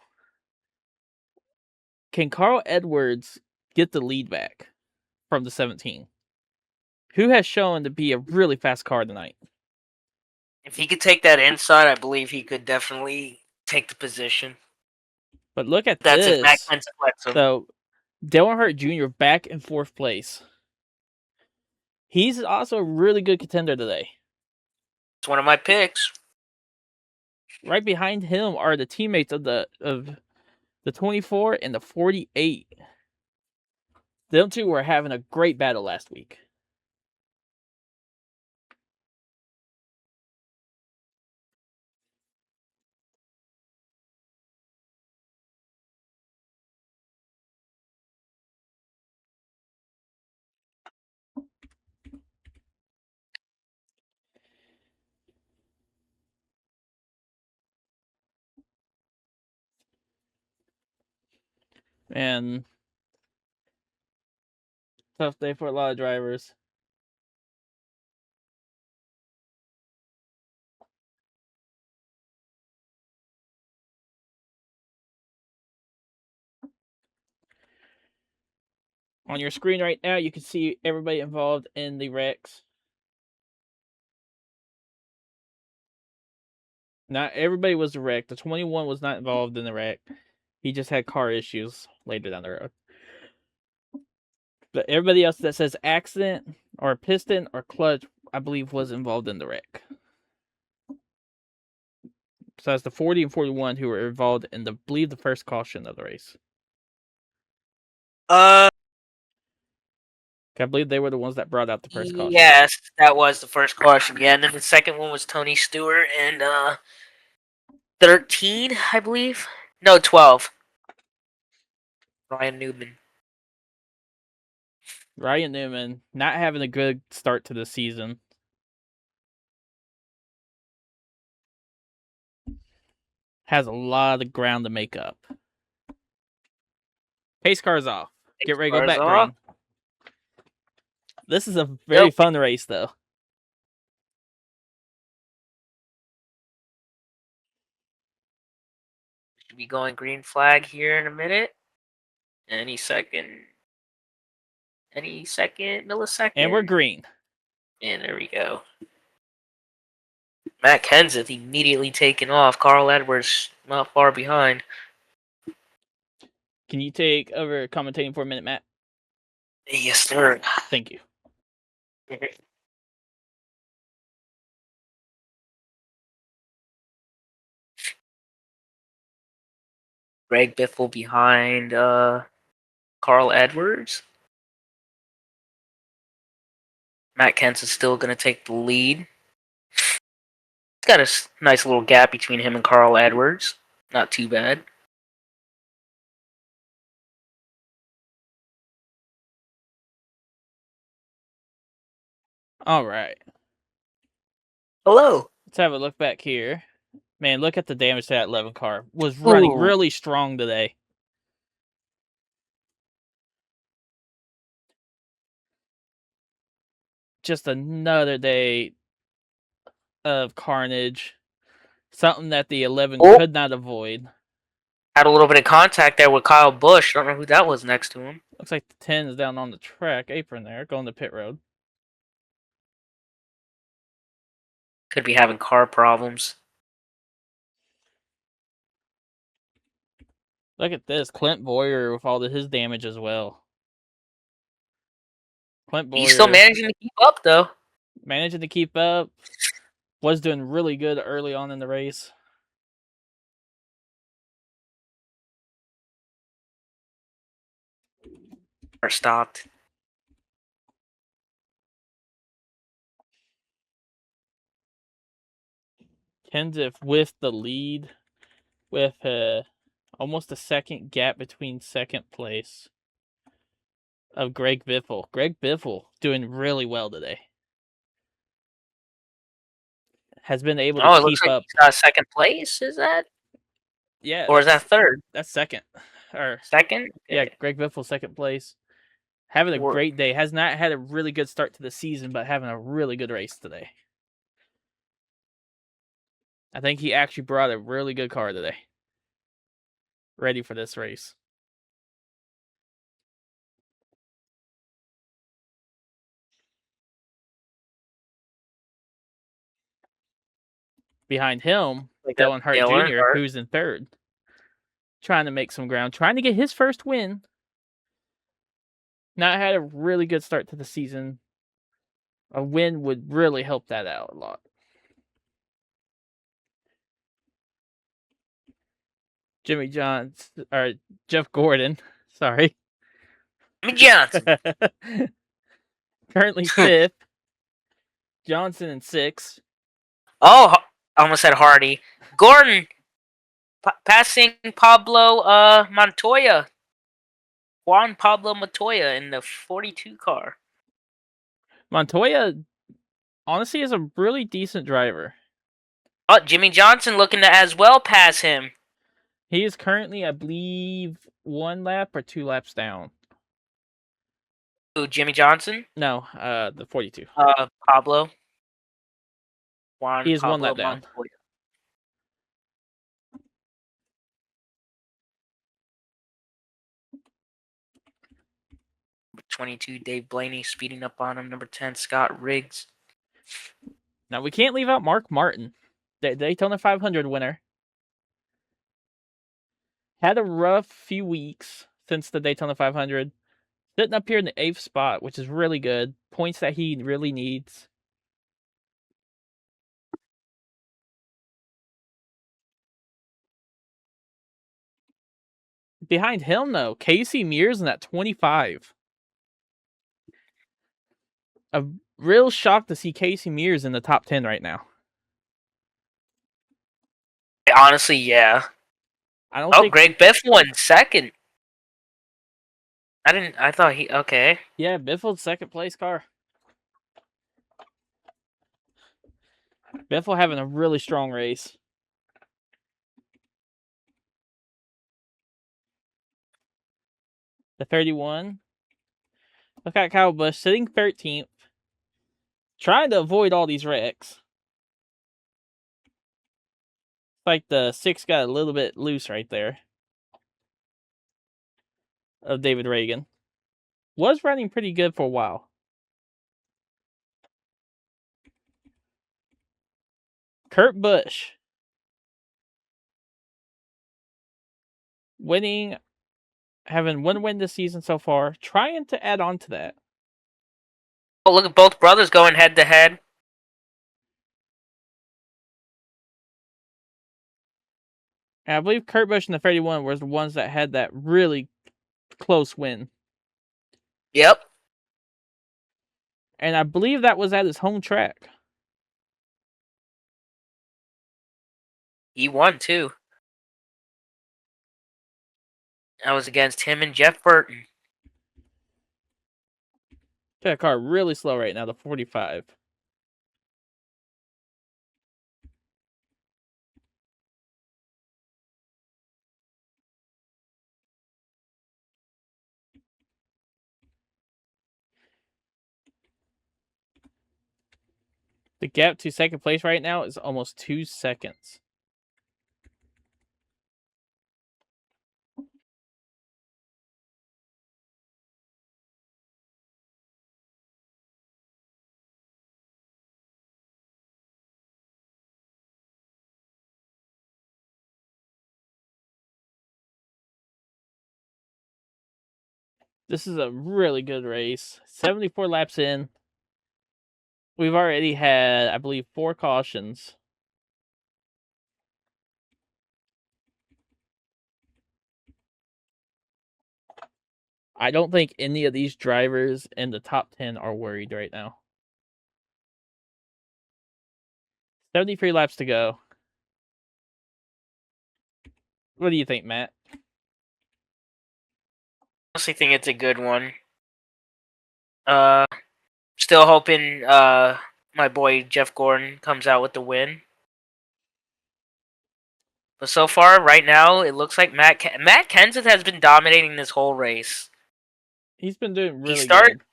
Can Carl Edwards get the lead back from the 17? Who has shown to be a really fast car tonight? If he could take that inside, I believe he could definitely take the position. But look at That's if Matt this. Kenseth lets him. So, Dale Earnhardt Jr. back in 4th place. He's also a really good contender today. It's one of my picks. Right behind him are the teammates of the 24 and the 48. Them two were having a great battle last week. And tough day for a lot of drivers. On your screen right now, you can see everybody involved in the wrecks. Not everybody was wrecked. The 21 was not involved in the wreck. He just had car issues later down the road. But everybody else that says accident or piston or clutch, I believe, was involved in the wreck. Besides the 40 and 41 who were involved in the first caution of the race. I believe they were the ones that brought out the first caution. Yes, that was the first caution. Yeah, and then the second one was Tony Stewart and 13, I believe. No, 12. Ryan Newman. Ryan Newman not having a good start to the season. Has a lot of ground to make up. Pace car's off. Get ready to go back green. This is a very fun race, though. Should be going green flag here in a minute. Any second millisecond. And we're green. And there we go. Matt Kenseth immediately taken off. Carl Edwards not far behind. Can you take over commentating for a minute, Matt? Yes, sir. Thank you. Greg Biffle behind Carl Edwards. Matt Kenseth still going to take the lead. He's got a nice little gap between him and Carl Edwards. Not too bad. All right. Hello. Let's have a look back here. Man, look at the damage to that 11 car. Was running really strong today. Just another day of carnage. Something that the 11 could not avoid. Had a little bit of contact there with Kyle Busch. Don't know who that was next to him. Looks like the 10 is down on the track apron there, going to pit road. Could be having car problems. Look at this. Clint Boyer with all of his damage as well. Clint Boyer. He's still managing to keep up, though. Managing to keep up. Was doing really good early on in the race. Or stopped. Kenseth with the lead with almost a second gap between second place of Greg Biffle. Greg Biffle doing really well today. Has been able to keep looks like up. He's got second place, is that? Yeah, Or is that third? that's second. Or Second? yeah, Okay. Greg Biffle second place. Having a Or- great day. Has not had a really good start to the season, but having a really good race today. I think he actually brought a really good car today. Ready for this race. Behind him, like Dale Earnhardt Dale Jr., Earnhardt. who's in third. Trying to make some ground, trying to get his first win. Not had a really good start to the season. A win would really help that out a lot. Jimmy Johns or Jeff Gordon, sorry. Jimmy Johnson. Currently fifth. Johnson in sixth. Oh, I almost said Hardy. Gordon passing Pablo Montoya. Juan Pablo Montoya in the 42 car. Montoya honestly is a really decent driver. Oh, Jimmy Johnson looking to as well pass him. He is currently, I believe, 1 lap or 2 laps down. Who, Jimmy Johnson? No, the 42. Pablo. He Juan is 1 Pablo lap down. Montoya. 22, Dave Blaney speeding up on him. Number 10, Scott Riggs. Now, we can't leave out Mark Martin, the Daytona 500 winner. Had a rough few weeks since the Daytona 500. Sitting up here in the 8th spot, which is really good. Points that he really needs. Behind him, though, Casey Mears in that 25. A real shock to see Casey Mears in the top 10 right now. Honestly, yeah. I don't think. Greg Biffle in second. I thought he. Okay. Yeah, Biffle's second place car. Biffle having a really strong race. The 31. Look at Kyle Busch sitting 13th. Trying to avoid all these wrecks. Like the 6 got a little bit loose right there. Of David Reagan. Was running pretty good for a while. Kurt Busch. Winning. Having 1 win this season so far. Trying to add on to that. Oh, look at both brothers going head to head. And I believe Kurt Busch and the 31 were the ones that had that really close win. Yep. And I believe that was at his home track. He won too. That was against him and Jeff Burton. That car really slow right now, the 45. The gap to second place right now is almost 2 seconds. This is a really good race. 74 laps in. We've already had, I believe, 4 cautions. I don't think any of these drivers in the top 10 are worried right now. 73 laps to go. What do you think, Matt? I honestly think it's a good one. Still hoping my boy Jeff Gordon comes out with the win. But so far, right now, it looks like Matt Kenseth has been dominating this whole race. He's been doing He really started good.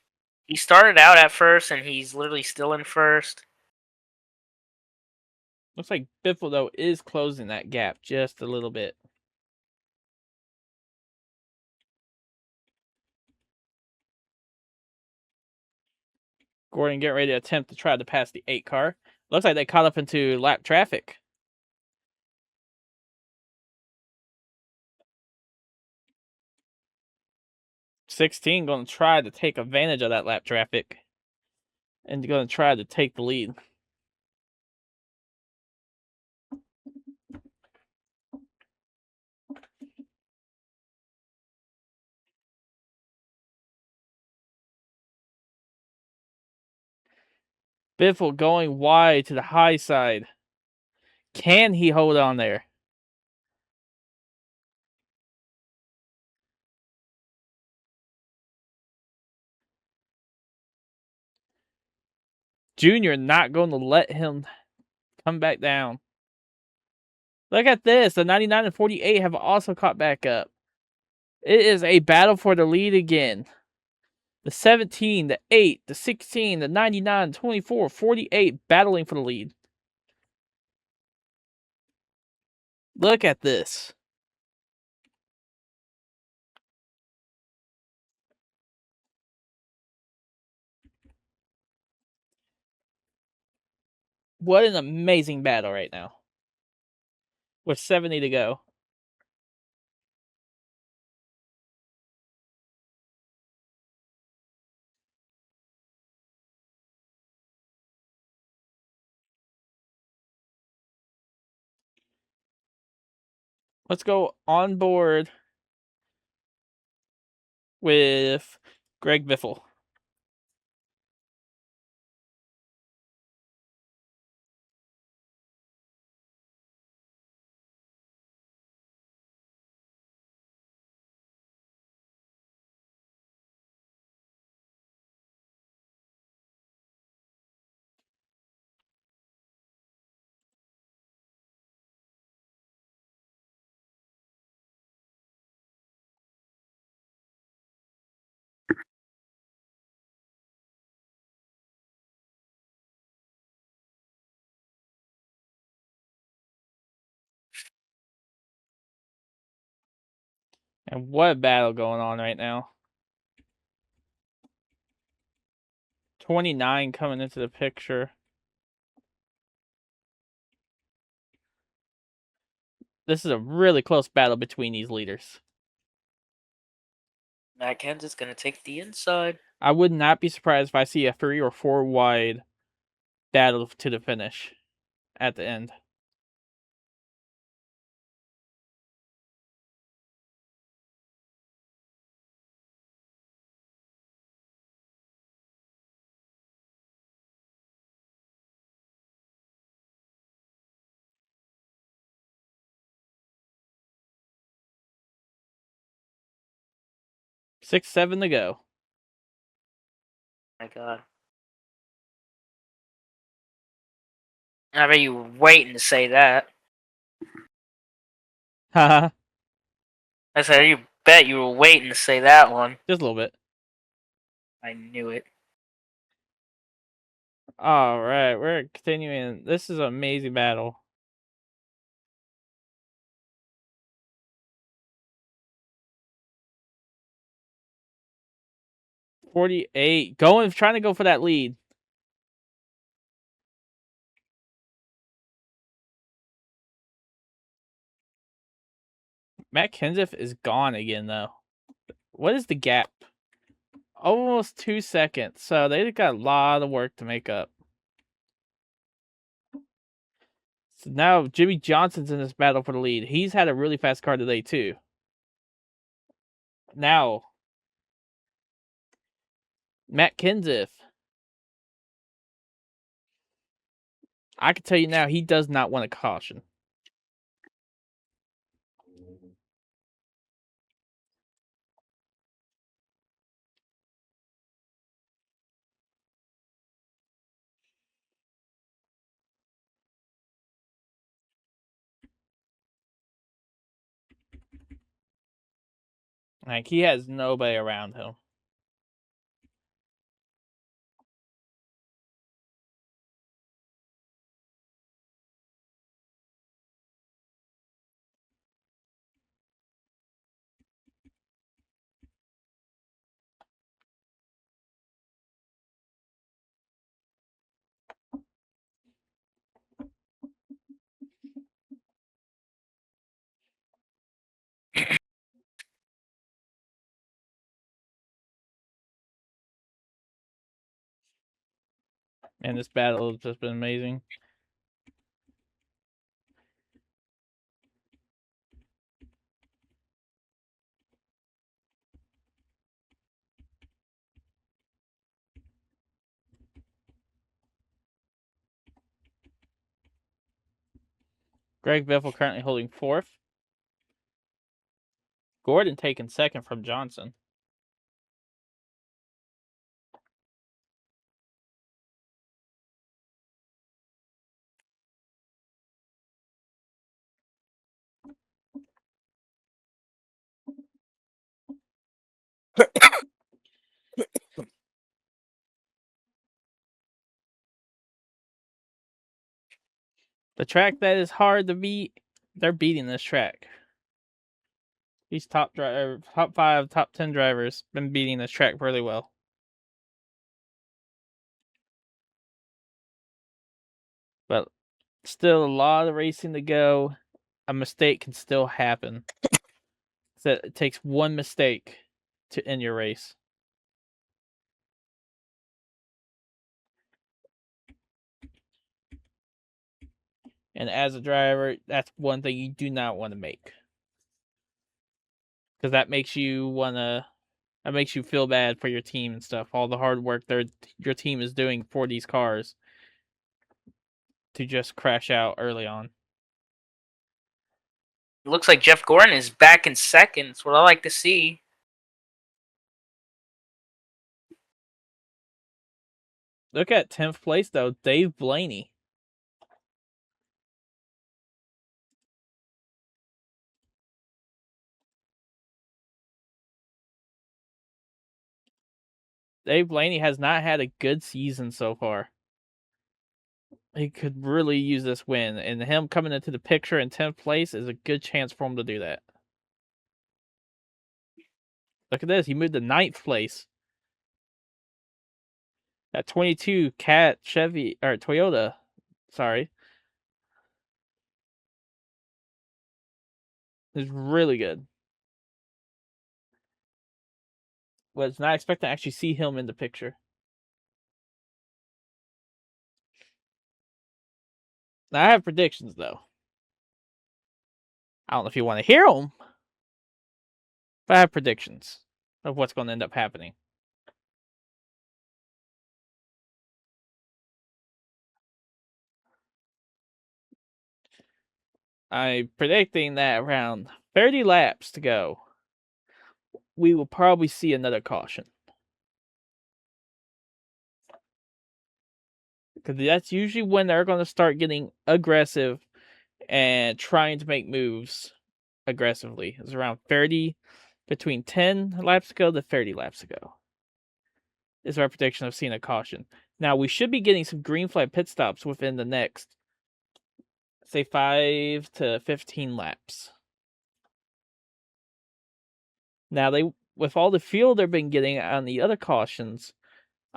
he started out at first, and he's literally still in first. Looks like Biffle, though, is closing that gap just a little bit. Gordon getting ready to attempt to try to pass the 8 car. Looks like they caught up into lap traffic. '16 going to try to take advantage of that lap traffic and going to try to take the lead. Biffle going wide to the high side. Can he hold on there? Junior not going to let him come back down. Look at this. The 99 and 48 have also caught back up. It is a battle for the lead again. The 17, the 8, the 16, the 99, 24, 48 battling for the lead. Look at this. What an amazing battle right now. With 70 to go. Let's go on board with Greg Biffle. And what a battle going on right now. 29 coming into the picture. This is a really close battle between these leaders. Matt Kenseth's going to take the inside. I would not be surprised if I see a 3 or 4 wide battle to the finish at the end. Six, 7 to go. My God. I bet you were waiting to say that. Haha. I said, you bet you were waiting to say that one. Just a little bit. I knew it. All right, we're continuing. This is an amazing battle. .48 trying to go for that lead. Matt Kenseth is gone again though. What is the gap? Almost 2 seconds. So they've got a lot of work to make up. So now Jimmy Johnson's in this battle for the lead. He's had a really fast car today too. Now Matt Kenseth. I can tell you now, he does not want a caution. Like, he has nobody around him. And this battle has just been amazing. Greg Biffle currently holding 4th. Gordon taking 2nd from Johnson. The track that is hard to beat, they're beating this track. These top 5, top 10 drivers been beating this track really well. But still a lot of racing to go. A mistake can still happen. So it takes one mistake to end your race. And as a driver, that's one thing you do not want to make. Because that makes you feel bad for your team and stuff. All the hard work your team is doing for these cars to just crash out early on. It looks like Jeff Gordon is back in 2nd. That's what I like to see. Look at 10th place, though. Dave Blaney. Dave Blaney has not had a good season so far. He could really use this win, and him coming into the picture in 10th place is a good chance for him to do that. Look at this. He moved to 9th place. That 22 Cat Chevy, or Toyota, sorry, is really good. Was not expecting to actually see him in the picture. Now, I have predictions, though. I don't know if you want to hear them, but I have predictions of what's going to end up happening. I'm predicting that around 30 laps to go, we will probably see another caution. Because that's usually when they're going to start getting aggressive and trying to make moves aggressively. It's around 30, between 10 laps to go to 30 laps to go. Is our prediction of seeing a caution. Now, we should be getting some green flag pit stops within the next, say, 5 to 15 laps. Now, with all the fuel they've been getting on the other cautions,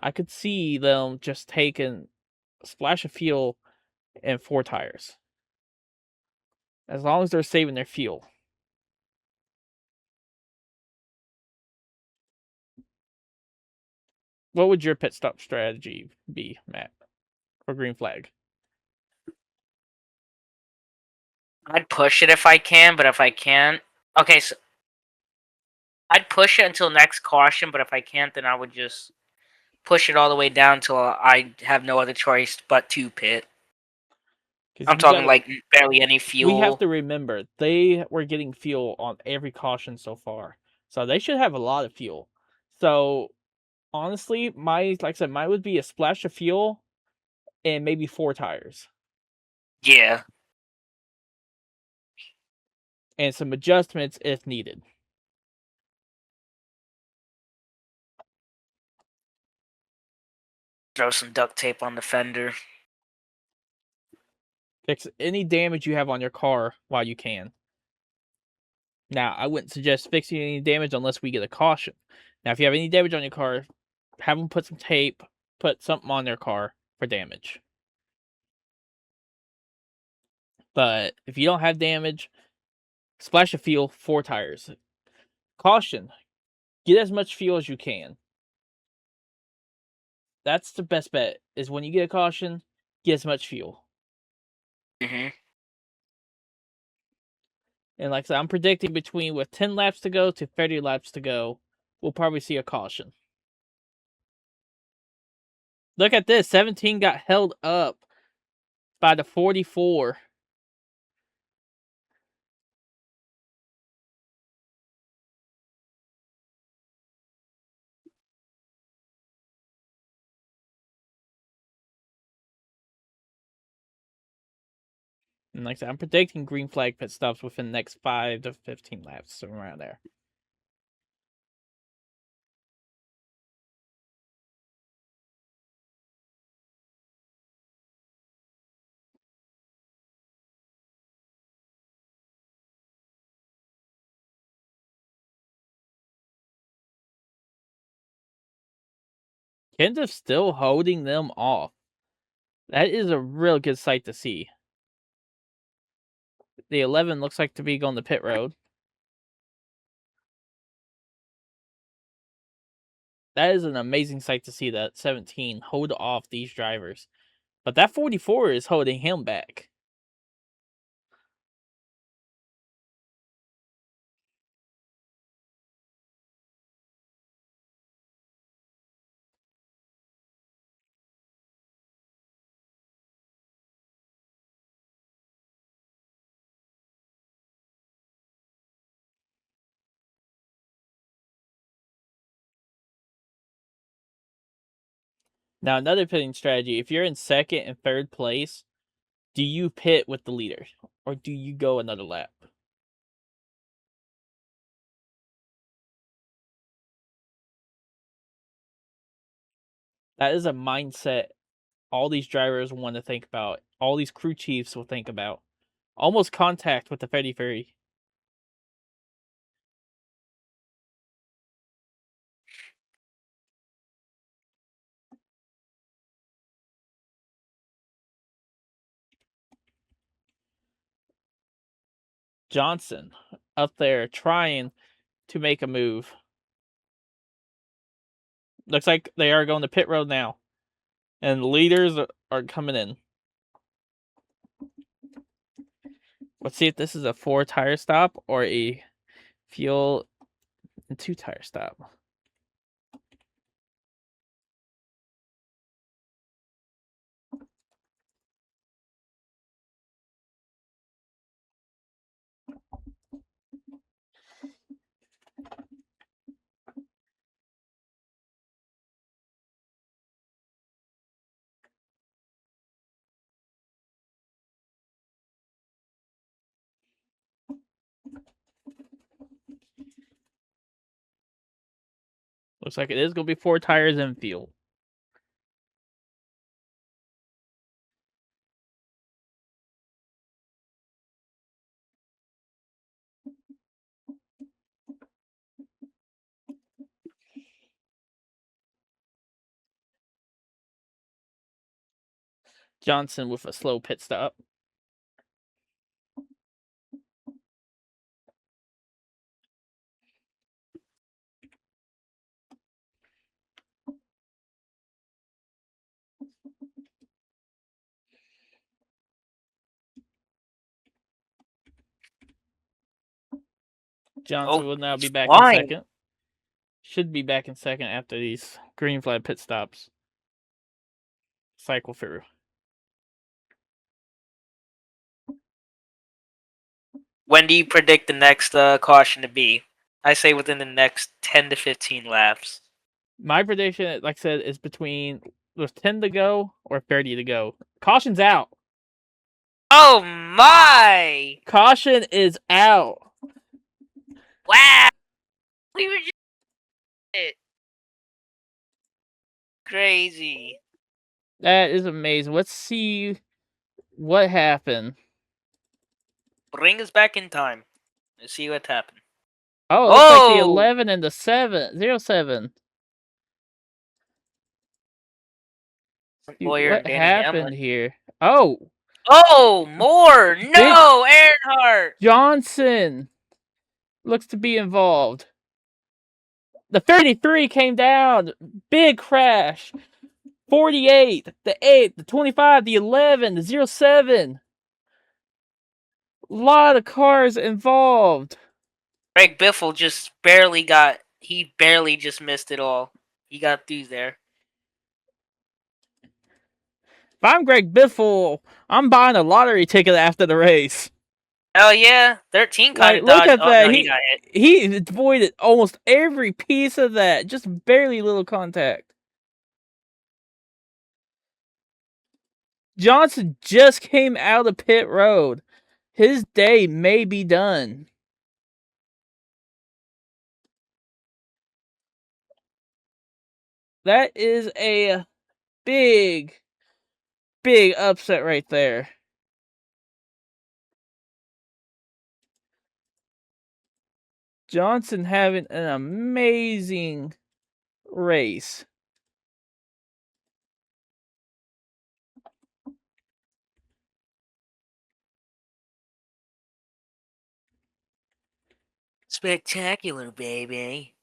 I could see them just taking a splash of fuel and 4 tires. As long as they're saving their fuel. What would your pit stop strategy be, Matt, for green flag? I'd push it if I can, but if I can't... Okay, so... I'd push it until next caution, but if I can't, then I would just push it all the way down until I have no other choice but to pit. I'm talking like barely any fuel. We have to remember, they were getting fuel on every caution so far. So they should have a lot of fuel. So, honestly, like I said, mine would be a splash of fuel and maybe 4 tires. Yeah. And some adjustments if needed. Throw some duct tape on the fender. Fix any damage you have on your car while you can. Now, I wouldn't suggest fixing any damage unless we get a caution. Now, if you have any damage on your car, have them put some tape, put something on their car for damage. But if you don't have damage, splash of fuel, 4 tires. Caution, get as much fuel as you can. That's the best bet, is when you get a caution, get as much fuel. Mm-hmm. And like I said, I'm predicting between with 10 laps to go to 30 laps to go, we'll probably see a caution. Look at this, 17 got held up by the 44. And like I said, I'm predicting green flag pit stops within the next 5 to 15 laps, somewhere around there. Kenda's still holding them off. That is a real good sight to see. The 11 looks like to be going to pit road. That is an amazing sight to see that 17 hold off these drivers. But that 44 is holding him back. Now, another pitting strategy, if you're in second and third place, do you pit with the leader? Or do you go another lap? That is a mindset all these drivers want to think about. All these crew chiefs will think about. Almost contact with the 33. Johnson up there trying to make a move. Looks like they are going to pit road now. And leaders are coming in. Let's see if this is a 4 tire stop or a fuel and 2 tire stop. Looks like it is going to be 4 tires and fuel. Johnson with a slow pit stop. Johnson will now be back in second. Should be back in second after these green flag pit stops cycle through. When do you predict the next caution to be? I say within the next 10 to 15 laps. My prediction, like I said, is between there's 10 to go or 30 to go. Caution's out. Oh my! Caution is out. Wow! We were just crazy. That is amazing. Let's see what happened. Bring us back in time. Let's see what happened. Oh, it looks like the Oh! 11 and the 07. See Boyer what and Danny happened Hamlin. here. Oh, Oh, more! Big No, Earnhardt! Johnson looks to be involved. The 33 came down. Big crash. 48, the 8, the 25, the 11, the 07. A lot of cars involved. Greg Biffle just barely just missed it all. He got through there. If I'm Greg Biffle, I'm buying a lottery ticket after the race. Oh yeah, 13 kind Like, of look dodged. at Oh that. no, he got hit. He avoided almost every piece of that. Just barely little contact. Johnson just came out of pit road. His day may be done. That is a big, big upset right there. Johnson having an amazing race. Spectacular, baby.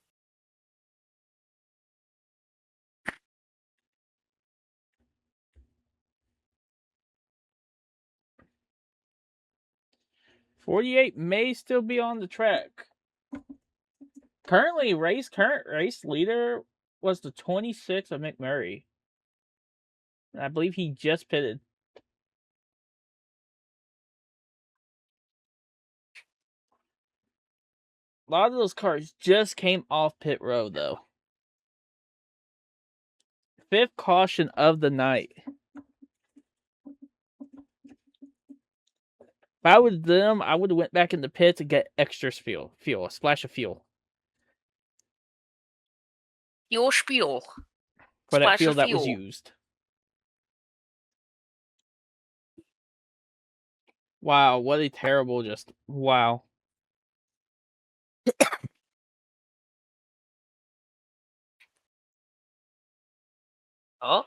.48 may still be on the track. Current race leader was the 26 of McMurray. I believe he just pitted. A lot of those cars just came off pit road, though. 5th caution of the night. If I was them, I would have went back in the pit to get extra fuel, a splash of fuel. Fuel spiel. For that Splash fuel of that was fuel. used. Wow, what a terrible wow. Oh?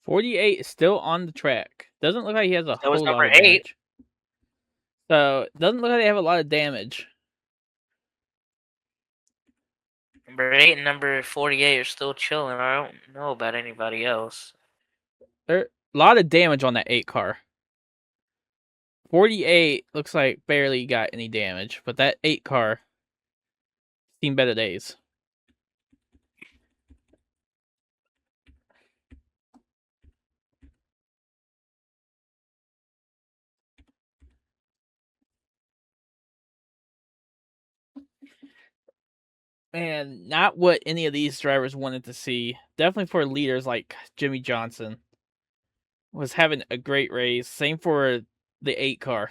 .48 is still on the track. Doesn't look like he has a That was whole lot number of 8. damage. So, doesn't look like they have a lot of damage. Number 8 and number 48 are still chilling. I don't know about anybody else. There a lot of damage on that 8 car. 48 looks like barely got any damage, but that 8 car seen better days. And not what any of these drivers wanted to see. Definitely for leaders like Jimmy Johnson. Was having a great race. Same for the 8 car.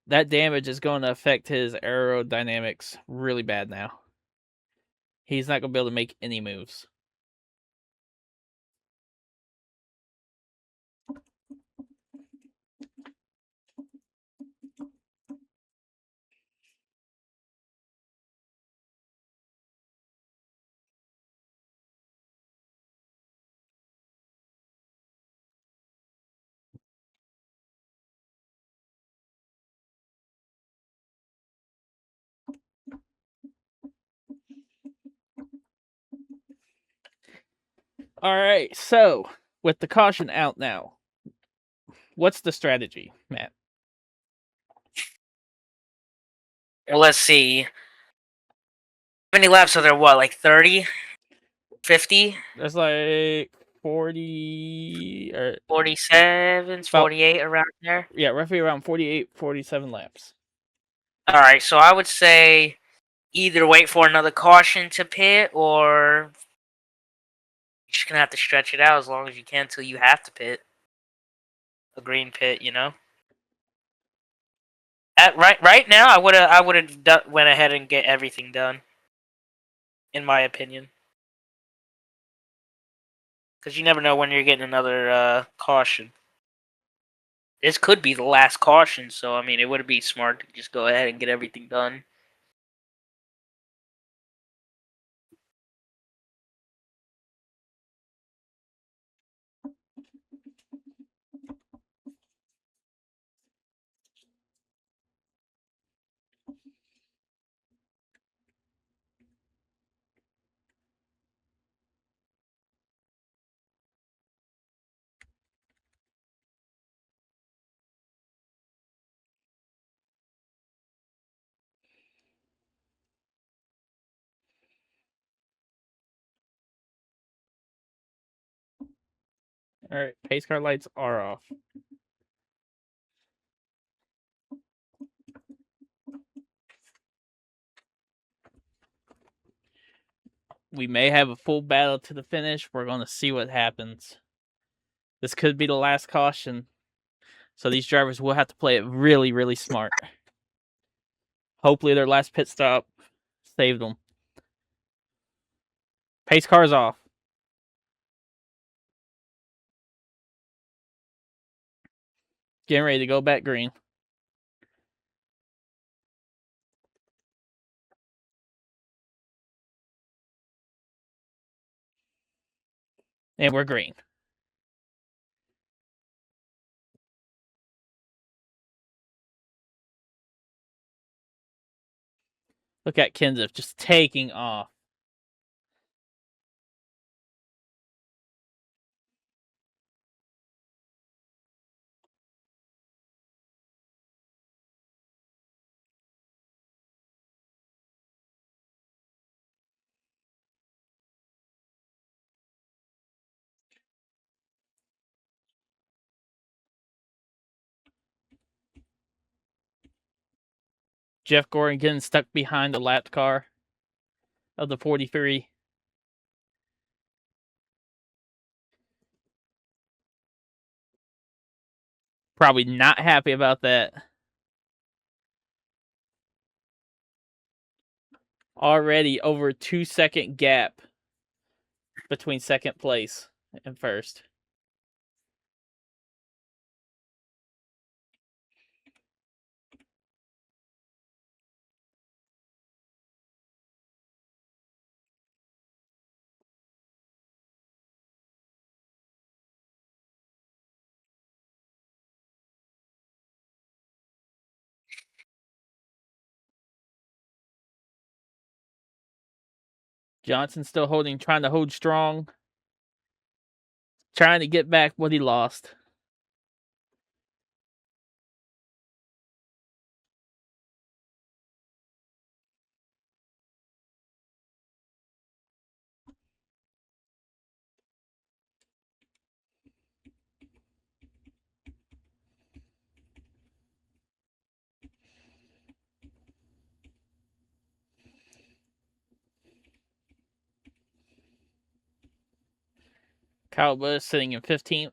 That damage is going to affect his aerodynamics really bad now. He's not going to be able to make any moves. All right, so with the caution out now, what's the strategy, Matt? Well, let's see. How many laps are there? What, like 30? 50? There's like 40 or 47, 48 around there. Yeah, roughly around 48, 47 laps. All right, so I would say either wait for another caution to pit, or you're just gonna have to stretch it out as long as you can till you have to pit a green pit. Right now, I would have went ahead and get everything done, in my opinion, because you never know when you're getting another caution. This could be the last caution, so I mean, it would be smart to just go ahead and get everything done. All right, pace car lights are off. We may have a full battle to the finish. We're going to see what happens. This could be the last caution. So these drivers will have to play it really, really smart. Hopefully their last pit stop saved them. Pace car's off. Getting ready to go back green. And we're green. Look at Kenseth just taking off. Jeff Gordon getting stuck behind the lap car of the 43. Probably not happy about that. Already over a 2-second gap between second place and first. Johnson still trying to hold strong. Trying to get back what he lost. Kyle Busch sitting in 15th.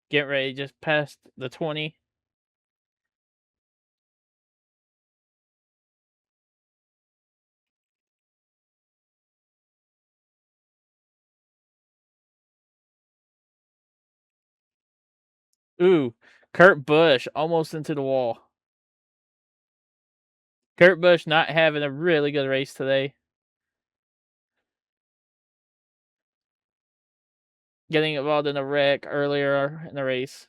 Get ready just past the 20. Ooh, Kurt Busch almost into the wall. Kurt Busch not having a really good race today. Getting involved in a wreck earlier in the race.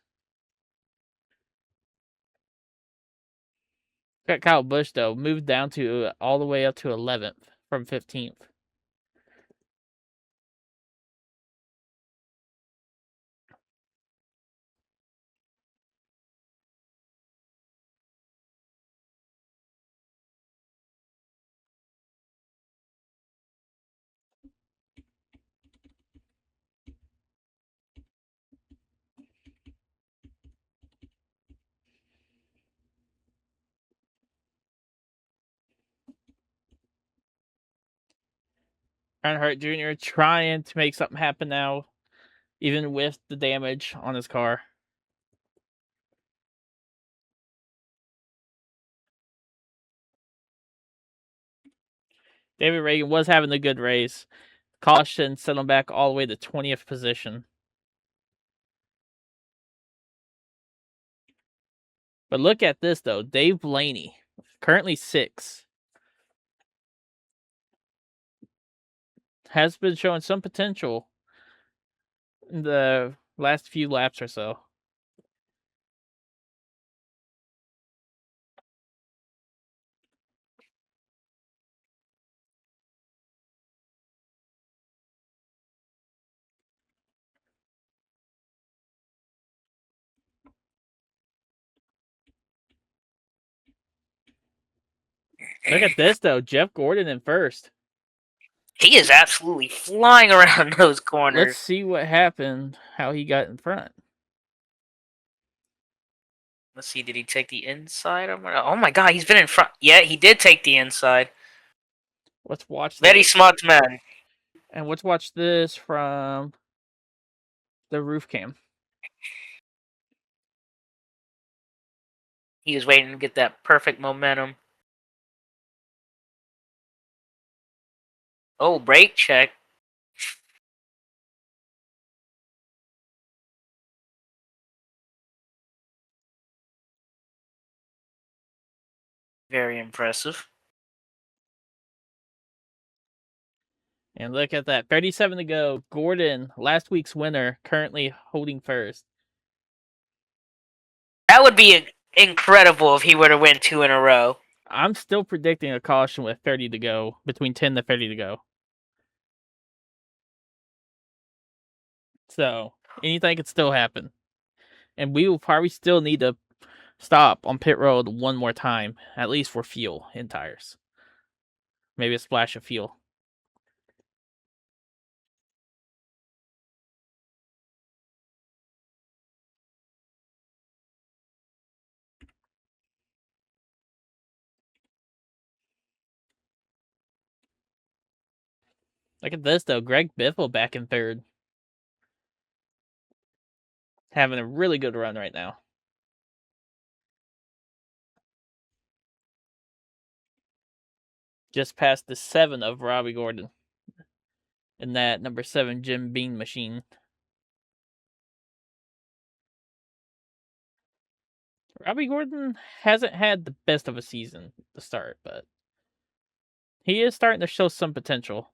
Got Kyle Busch, though, moved down to all the way up to 11th from 15th. Earnhardt Jr. trying to make something happen now, even with the damage on his car. David Reagan was having a good race. Caution sent him back all the way to 20th position. But look at this, though. Dave Blaney, currently 6th. Has been showing some potential in the last few laps or so. Look at this, though. Jeff Gordon in first. He is absolutely flying around those corners. Let's see what happened, how he got in front. Let's see, did he take the inside? Oh my god, he's been in front. Yeah, he did take the inside. Let's watch Very this. smart man. And let's watch this from the roof cam. He was waiting to get that perfect momentum. Oh, brake check. Very impressive. And look at that. 37 to go. Gordon, last week's winner, currently holding first. That would be incredible if he were to win 2 in a row. I'm still predicting a caution with 30 to go, between 10 to 30 to go. So, anything could still happen. And we will probably still need to stop on pit road one more time, at least for fuel and tires. Maybe a splash of fuel. Look at this, though. Greg Biffle back in third. Having a really good run right now. Just past the 7 of Robbie Gordon. In that number 7 Jim Beam machine. Robbie Gordon hasn't had the best of a season to start, but he is starting to show some potential.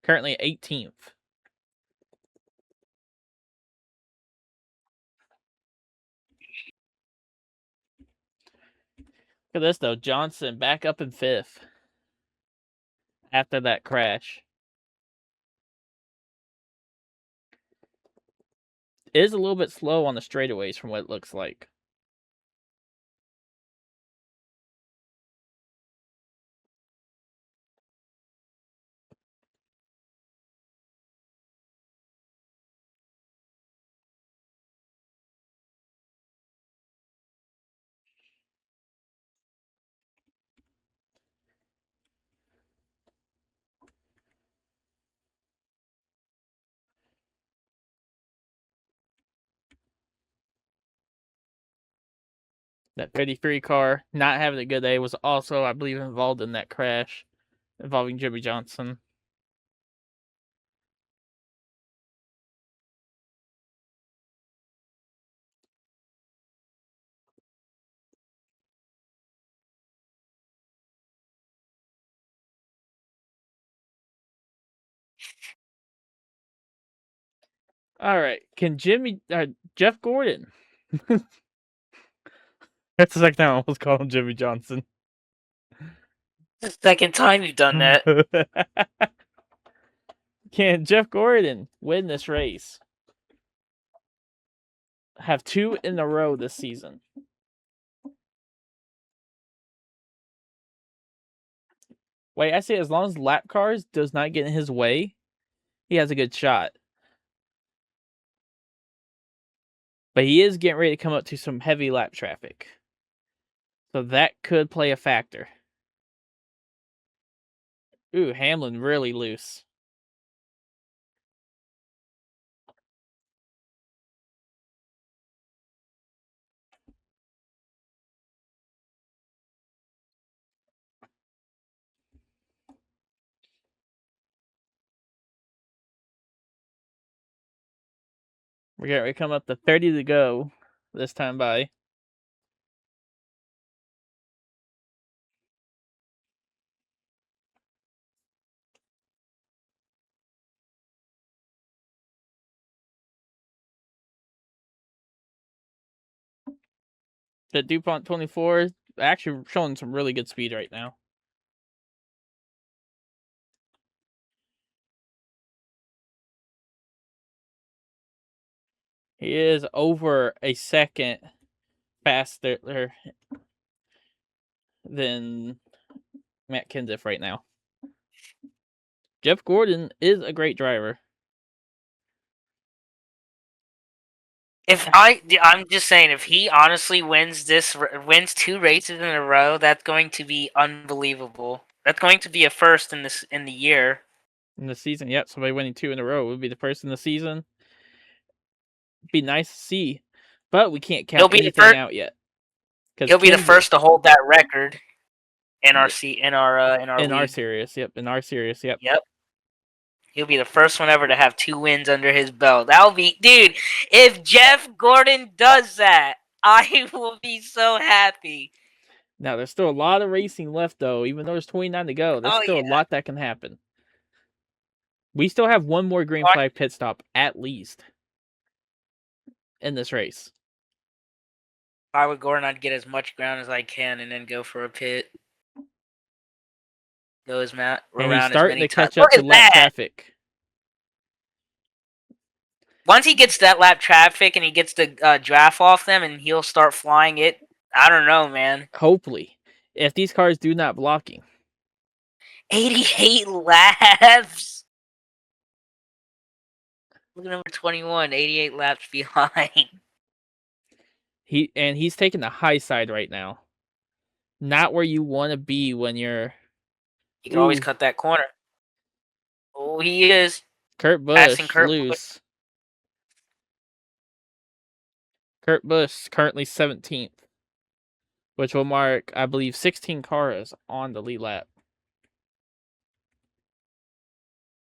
Currently 18th. Look at this, though. Johnson back up in 5th after that crash. Is a little bit slow on the straightaways from what it looks like. That 53 car, not having a good day, was also, I believe, involved in that crash involving Jimmy Johnson. All right, can Jeff Gordon? That's the second time I almost called him Jimmy Johnson. The second time you've done that. Can Jeff Gordon win this race? Have 2 in a row this season. Wait, I say as long as lap cars does not get in his way, he has a good shot. But he is getting ready to come up to some heavy lap traffic. So that could play a factor. Ooh, Hamlin really loose. We're getting ready to come up to 30 to go this time by. The DuPont 24 actually showing some really good speed right now. He is over a second faster than Matt Kenseth right now. Jeff Gordon is a great driver. I'm just saying, if he honestly wins 2 races in a row, that's going to be unbelievable. That's going to be a first in the year. In the season, yep, somebody winning 2 in a row would be the first in the season. Be nice to see, but we can't count anything out yet. He'll be the first to hold that record in our league. series. Yep, in our series. Yep. Yep. He'll be the first one ever to have 2 wins under his belt. That'll be, dude. If Jeff Gordon does that, I will be so happy. Now there's still a lot of racing left, though. Even though there's 29 to go, there's still a lot that can happen. We still have one more green flag pit stop at least in this race. If I were Gordon, I'd get as much ground as I can and then go for a pit. Goes Matt And he's around as starting many to times. catch up to lap traffic. Once he gets that lap traffic and he gets the draft off them and he'll start flying it, I don't know, man. Hopefully. If these cars do not blocking. 88 laps. Look at number 21, 88 laps behind. He's taking the high side right now. Not where you want to be when you're... You can always cut that corner. Oh, he is. Kurt Busch loose. Kurt Busch currently 17th, which will mark, I believe, 16 cars on the lead lap.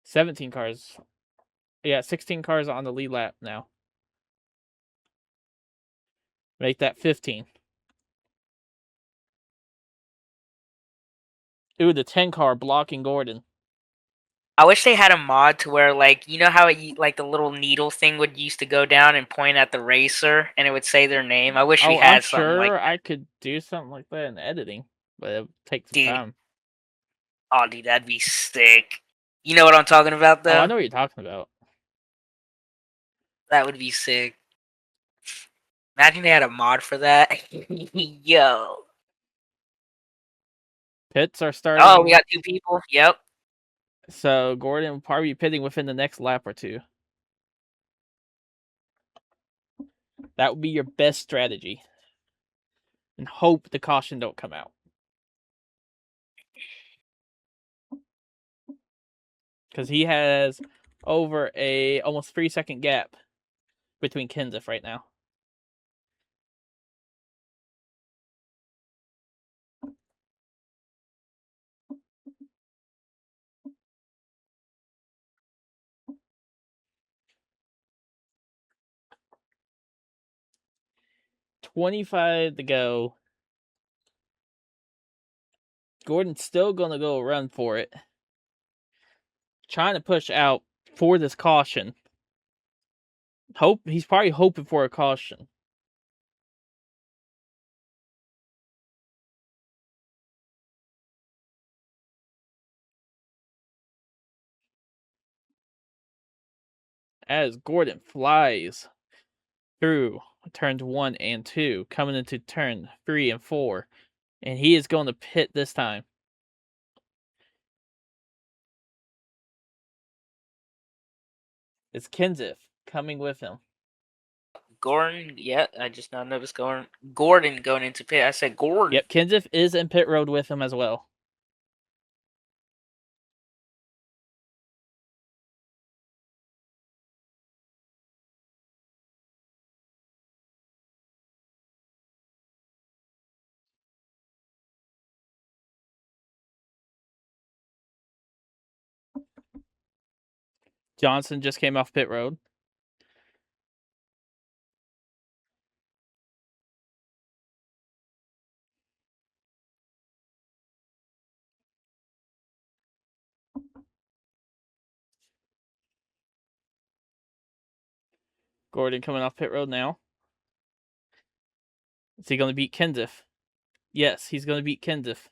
17 cars. Yeah, 16 cars on the lead lap now. Make that 15. Ooh, the 10 car blocking Gordon. I wish they had a mod to where, like, you know how the little needle thing would used to go down and point at the racer and it would say their name? I wish we had something like that. I could do something like that in editing, but it would take some time. Oh, dude, that'd be sick. You know what I'm talking about, though? Oh, I know what you're talking about. That would be sick. Imagine they had a mod for that. Yo. Pits are starting. Oh, we got 2 people. Yep. So Gordon will probably be pitting within the next lap or 2. That would be your best strategy. And hope the caution don't come out. Because he has over a almost 3-second gap between Kenseth right now. $25 to go. Gordon's still going to go run for it. Trying to push out for this caution. He's probably hoping for a caution. As Gordon flies through turns 1 and 2, coming into turn 3 and 4, and he is going to pit this time. It's Kenseth coming with him. Gordon, yeah, I just now noticed Gordon going into pit. I said Gordon. Yep, Kenseth is in pit road with him as well. Johnson just came off pit road. Gordon coming off pit road now. Is he going to beat Kenseth? Yes, he's going to beat Kenseth.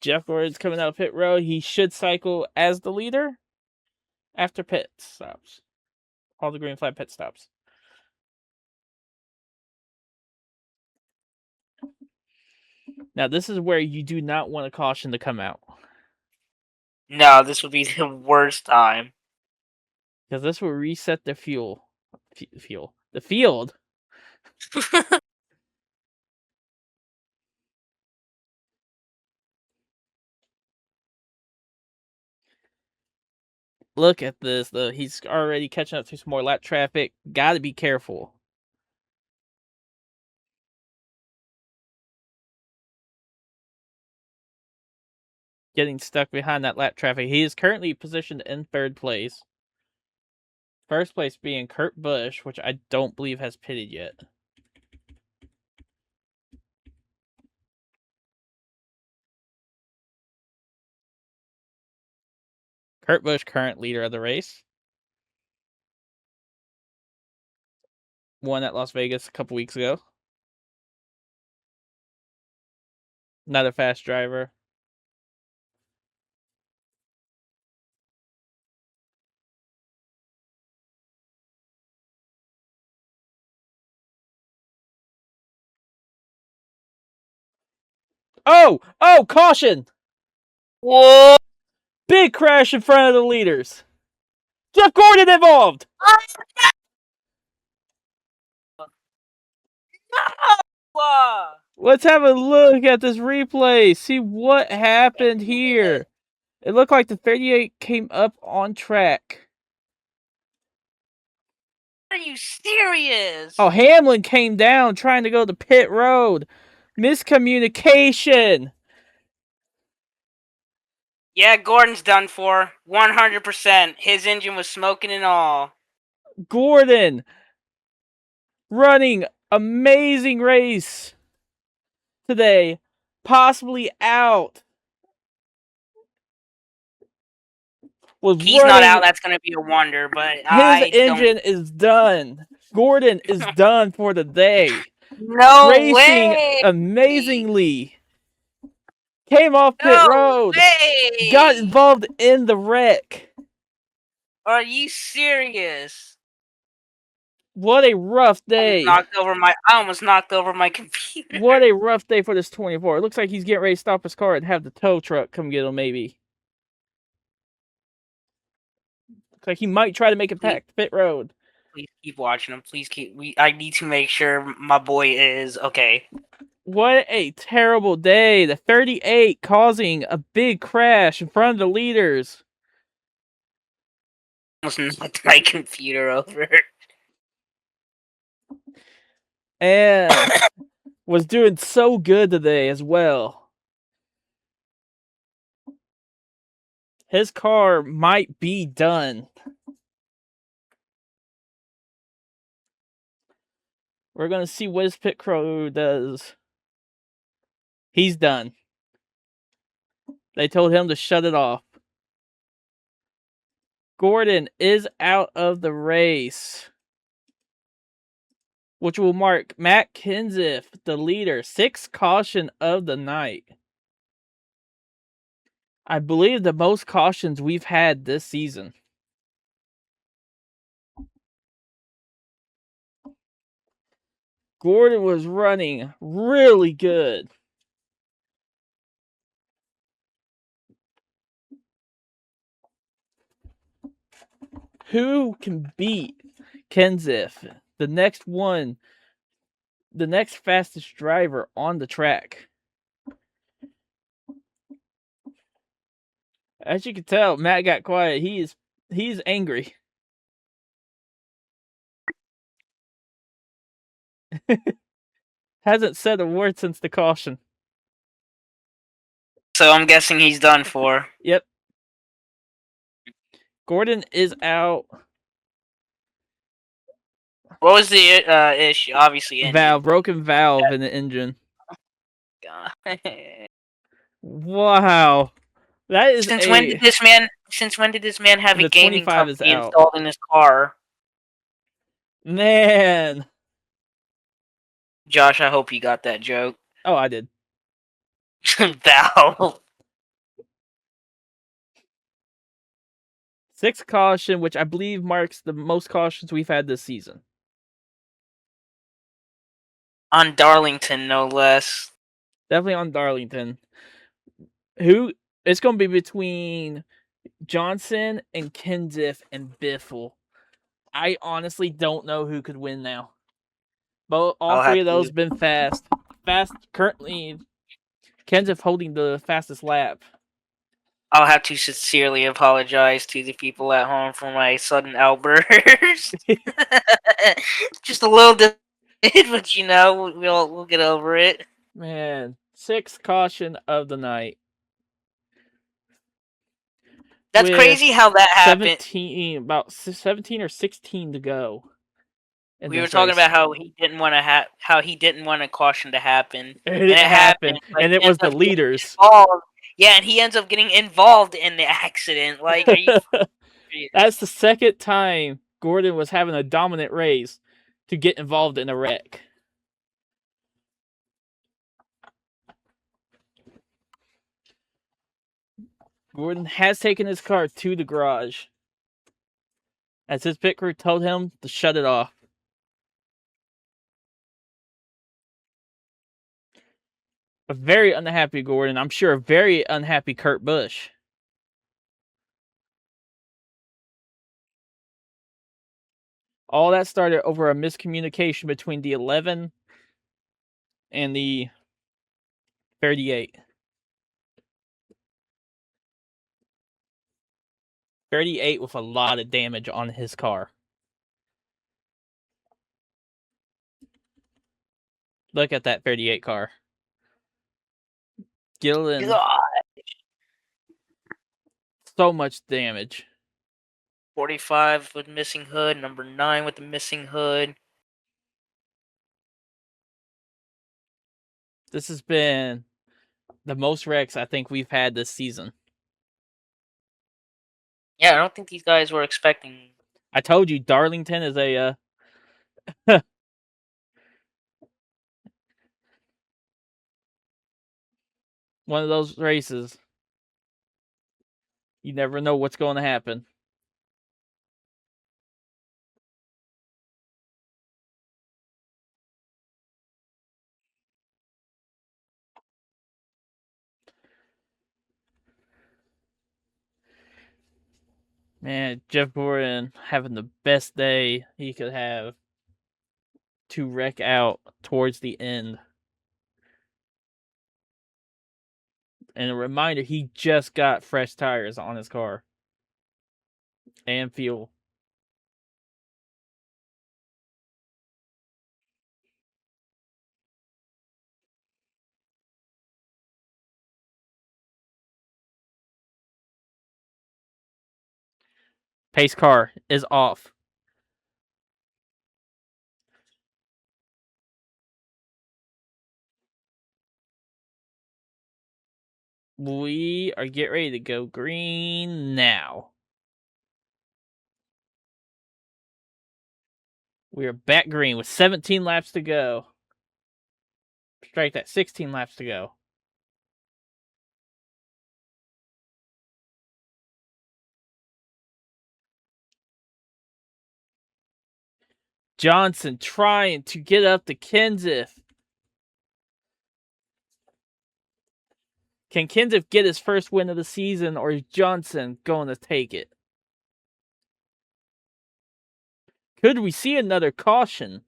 Jeff Gordon's coming out of pit road. He should cycle as the leader after pit stops. All the green flag pit stops. Now, this is where you do not want a caution to come out. No, this would be the worst time. Because this will reset the fuel. The field. Look at this, though. He's already catching up to some more lap traffic. Gotta be careful. Getting stuck behind that lap traffic. He is currently positioned in third place. First place being Kurt Busch, which I don't believe has pitted yet. Kurt Busch, current leader of the race. Won at Las Vegas a couple weeks ago. Another fast driver. Oh! Caution! Whoa! Big crash in front of the leaders. Jeff Gordon involved! No! Let's have a look at this replay. See what happened here. It looked like the 38 came up on track. Are you serious? Oh, Hamlin came down trying to go to pit road. Miscommunication. Yeah, Gordon's done for. 100%. His engine was smoking and all. Gordon running amazing race today. Possibly out. He's not out. That's going to be a wonder, but his engine is done. Gordon is done for the day. No Racing way! Amazingly. Came off pit road. Way! Got involved in the wreck. Are you serious? What a rough day. I almost knocked over my computer. What a rough day for this 24. It looks like he's getting ready to stop his car and have the tow truck come get him, maybe. Looks like he might try to make it back to pit road. Please keep watching him. Please keep. I need to make sure my boy is okay. What a terrible day. The 38 causing a big crash in front of the leaders. Almost knocked my computer over. And was doing so good today as well. His car might be done. We're going to see what his pit crew does. He's done. They told him to shut it off. Gordon is out of the race, which will mark Matt Kenseth, the leader, 6th caution of the night. I believe the most cautions we've had this season. Gordon was running really good. Who can beat Kenseth? The next fastest driver on the track. As you can tell, Matt got quiet. He's angry. Hasn't said a word since the caution. So I'm guessing he's done for. Yep. Gordon is out. What was the issue? Obviously, broken valve in the engine. God. Wow. That is Since when did this man? Since when did this man have a the gaming 25 is company out. installed in his car? Man. Josh, I hope you got that joke. Oh, I did. Thou. 6th caution, which I believe marks the most cautions we've had this season. On Darlington, no less. Definitely on Darlington. Who? It's going to be between Johnson and Kenseth and Biffle. I honestly don't know who could win now. But all three of those have been fast. Currently, Kenseth holding the fastest lap. I'll have to sincerely apologize to the people at home for my sudden outburst. Just a little bit, but we'll get over it. Man, 6th caution of the night. That's crazy how that happened. About 17 or 16 to go. We were talking about how he didn't want a caution to happen, and it happened, and it was the leaders. Yeah, and he ends up getting involved in the accident. Like, are you? That's the second time Gordon was having a dominant race to get involved in a wreck. Gordon has taken his car to the garage, as his pit crew told him to shut it off. A very unhappy Gordon. I'm sure a very unhappy Kurt Busch. All that started over a miscommunication between the 11 and the 38. 38 with a lot of damage on his car. Look at that 38 car. Gillen. God. So much damage. 45 with missing hood, number 9 with the missing hood. This has been the most wrecks I think we've had this season. Yeah, I don't think these guys were expecting. I told you Darlington is a one of those races. You never know what's going to happen. Man, Jeff Gordon having the best day he could have to wreck out towards the end. And a reminder, he just got fresh tires on his car. And fuel. Pace car is off. We are getting ready to go green now. We are back green with 17 laps to go. Strike that, 16 laps to go. Johnson trying to get up to Kenseth. Can Kenseth get his first win of the season, or is Johnson going to take it? Could we see another caution?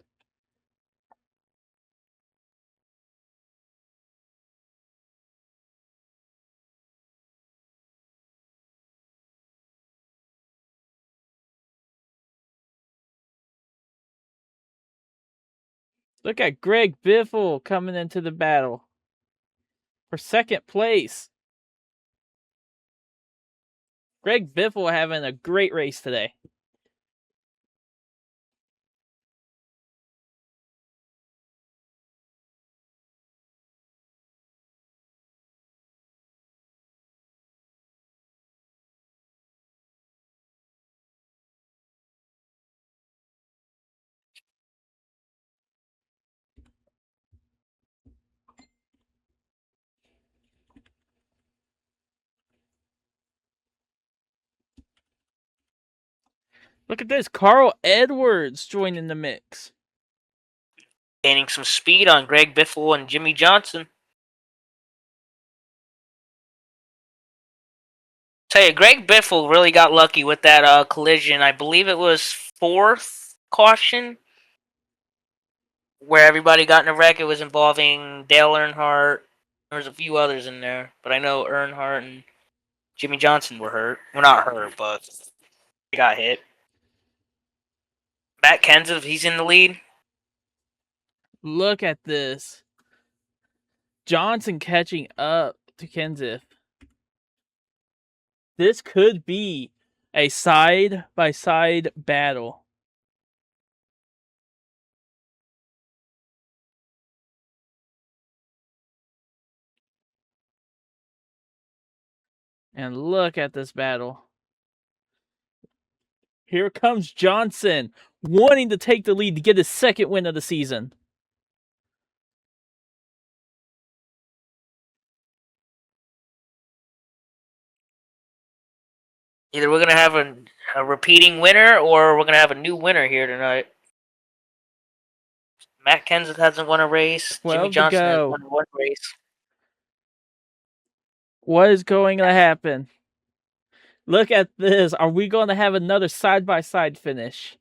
Look at Greg Biffle coming into the battle for second place. Greg Biffle having a great race today. Look at this. Carl Edwards joining the mix. Gaining some speed on Greg Biffle and Jimmy Johnson. Tell you, Greg Biffle really got lucky with that collision. I believe it was 4th caution where everybody got in a wreck. It was involving Dale Earnhardt. There was a few others in there, but I know Earnhardt and Jimmy Johnson were hurt. Well, not hurt, but they got hit. Matt Kenseth, he's in the lead. Look at this. Johnson catching up to Kenseth. This could be a side-by-side battle. And look at this battle. Here comes Johnson, wanting to take the lead to get his second win of the season. Either we're going to have a repeating winner or we're going to have a new winner here tonight. Matt Kenseth hasn't won a race. Jimmy 12 to Johnson has go. won one race. What is going to happen? Look at this. Are we going to have another side-by-side finish?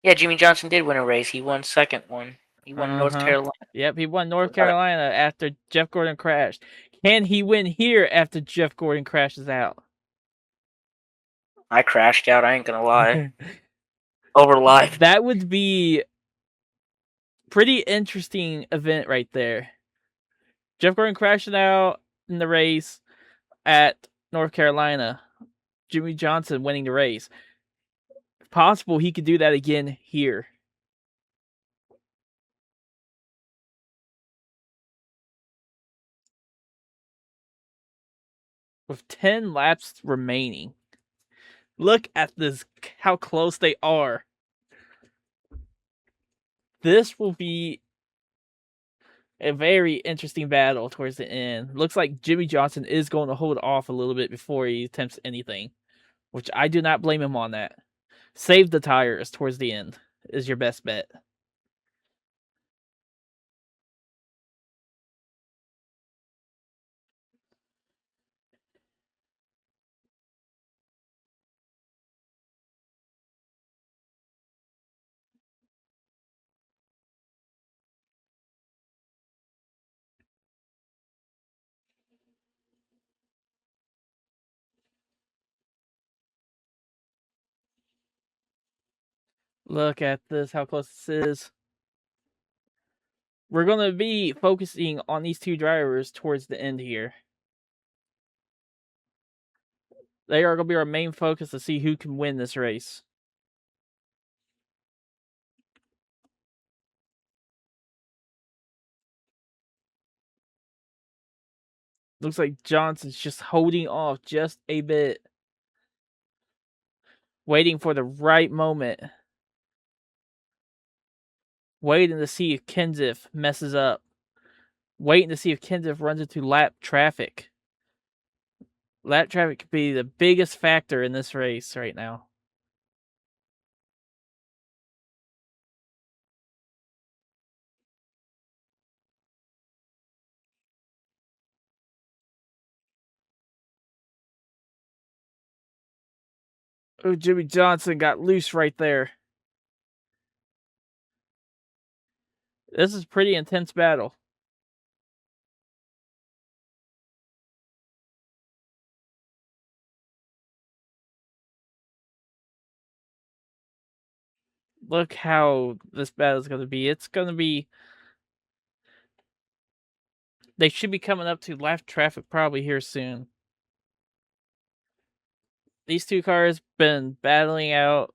Yeah, Jimmy Johnson did win a race. He won second one. He won North Carolina. Yep, he won North Carolina after Jeff Gordon crashed. Can he win here after Jeff Gordon crashes out? I crashed out. I ain't gonna lie. Over live. That would be pretty interesting event right there. Jeff Gordon crashing out in the race at North Carolina. Jimmy Johnson winning the race. If possible, he could do that again here. With 10 laps remaining. Look at this, how close they are. This will be a very interesting battle towards the end. Looks like Jimmy Johnson is going to hold off a little bit before he attempts anything, which I do not blame him on that. Save the tires towards the end is your best bet. Look at this, how close this is. We're going to be focusing on these two drivers towards the end here. They are going to be our main focus to see who can win this race. Looks like Johnson's just holding off just a bit. Waiting for the right moment. Waiting to see if Kenseth messes up. Waiting to see if Kenseth runs into lap traffic. Lap traffic could be the biggest factor in this race right now. Oh, Jimmy Johnson got loose right there. This is a pretty intense battle. Look how this battle is going to be. It's going to be... They should be coming up to lap traffic probably here soon. These two cars been battling out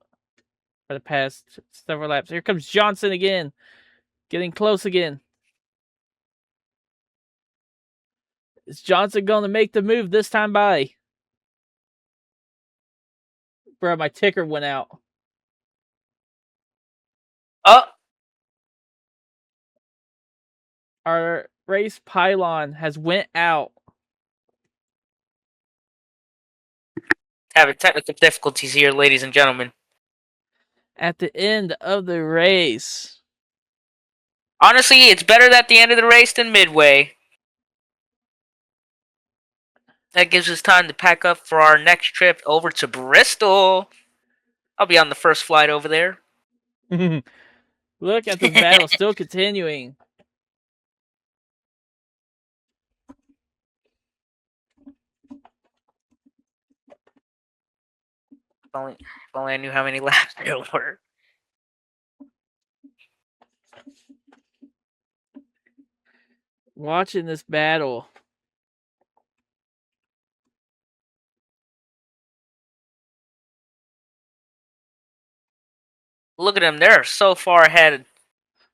for the past several laps. Here comes Johnson again. Getting close again. Is Johnson going to make the move this time by? Bro, my ticker went out. Oh! Our race pylon has went out. Having technical difficulties here, ladies and gentlemen. At the end of the race. Honestly, it's better at the end of the race than midway. That gives us time to pack up for our next trip over to Bristol. I'll be on the first flight over there. Look at this battle still continuing. If only I knew how many laps there were. Watching this battle. Look at them. They're so far ahead.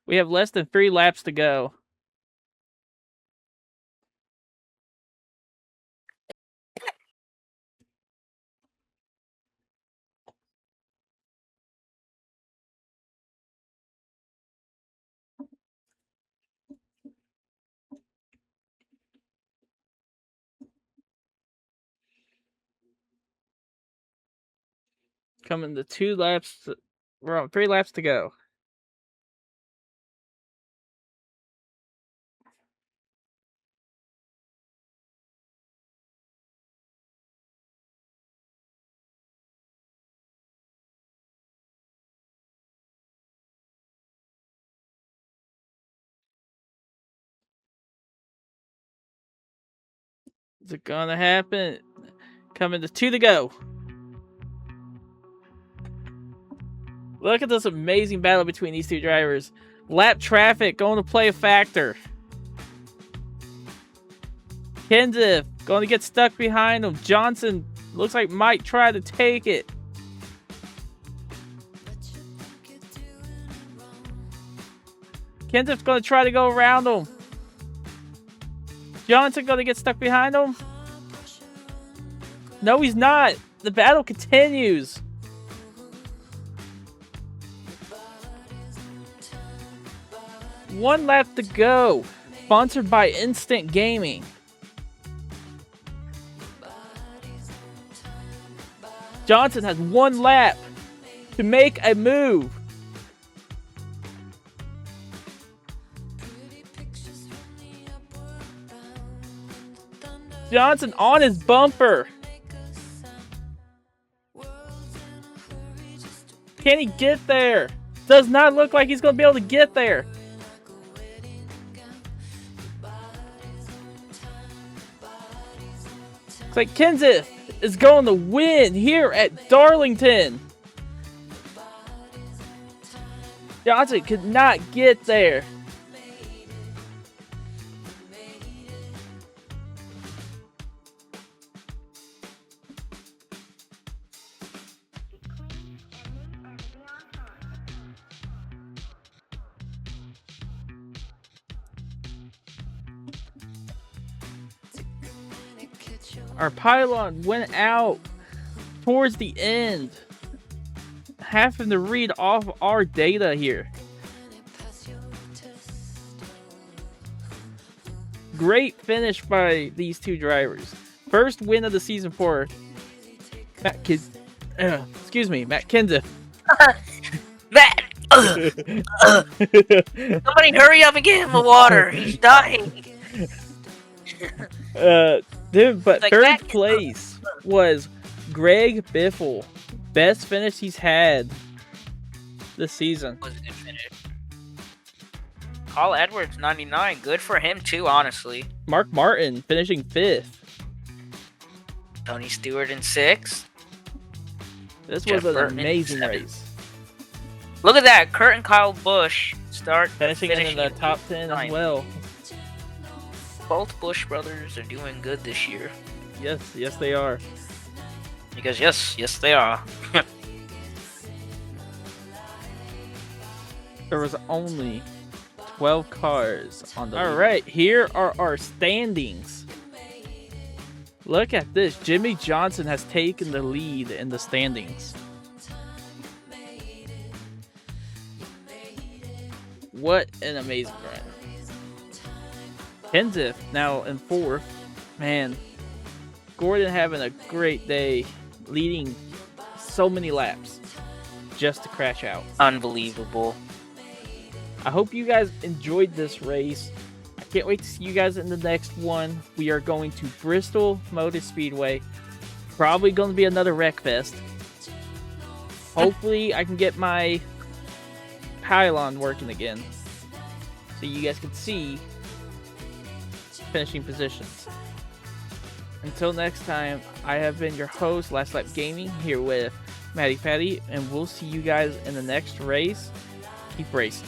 We have less than 3 laps to go. Coming to 2 laps. We're on 3 laps to go. Is it gonna happen? Coming to 2 to go. Look at this amazing battle between these two drivers. Lap traffic going to play a factor. Kenseth going to get stuck behind him. Johnson looks like might try to take it. Kenseth's going to try to go around him. Johnson going to get stuck behind him. No, he's not. The battle continues. One lap to go. Sponsored by Instant Gaming. Johnson has 1 lap to make a move. Johnson on his bumper. Can he get there? Does not look like he's going to be able to get there. Looks like Kenseth is going to win here at Darlington. Johnson could not get there. Our pylon went out towards the end. Having to read off our data here. Great finish by these two drivers. First win of the season for Matt Kenseth. Matt! Somebody hurry up and get him a water. He's dying. Dude, but like third place was Greg Biffle. Best finish he's had this season. Was a good finish. Carl Edwards, 99. Good for him, too, honestly. Mark Martin finishing 5th. Tony Stewart in 6th. This was an amazing race. Look at that. Kurt and Kyle Busch finishing in the top 10 as well. Both Busch brothers are doing good this year. Yes, they are. Because yes, they are. There was only 12 cars on the lead. All right, here are our standings. Look at this. Jimmy Johnson has taken the lead in the standings. What an amazing run. Kenseth now in 4th. Man, Gordon having a great day leading so many laps just to crash out. Unbelievable. I hope you guys enjoyed this race. I can't wait to see you guys in the next one. We are going to Bristol Motor Speedway. Probably going to be another wreck fest. Hopefully I can get my pylon working again, so you guys can see finishing positions. Until next time, I have been your host, Last Lap Gaming, here with Matty Patty, and we'll see you guys in the next race. Keep racing.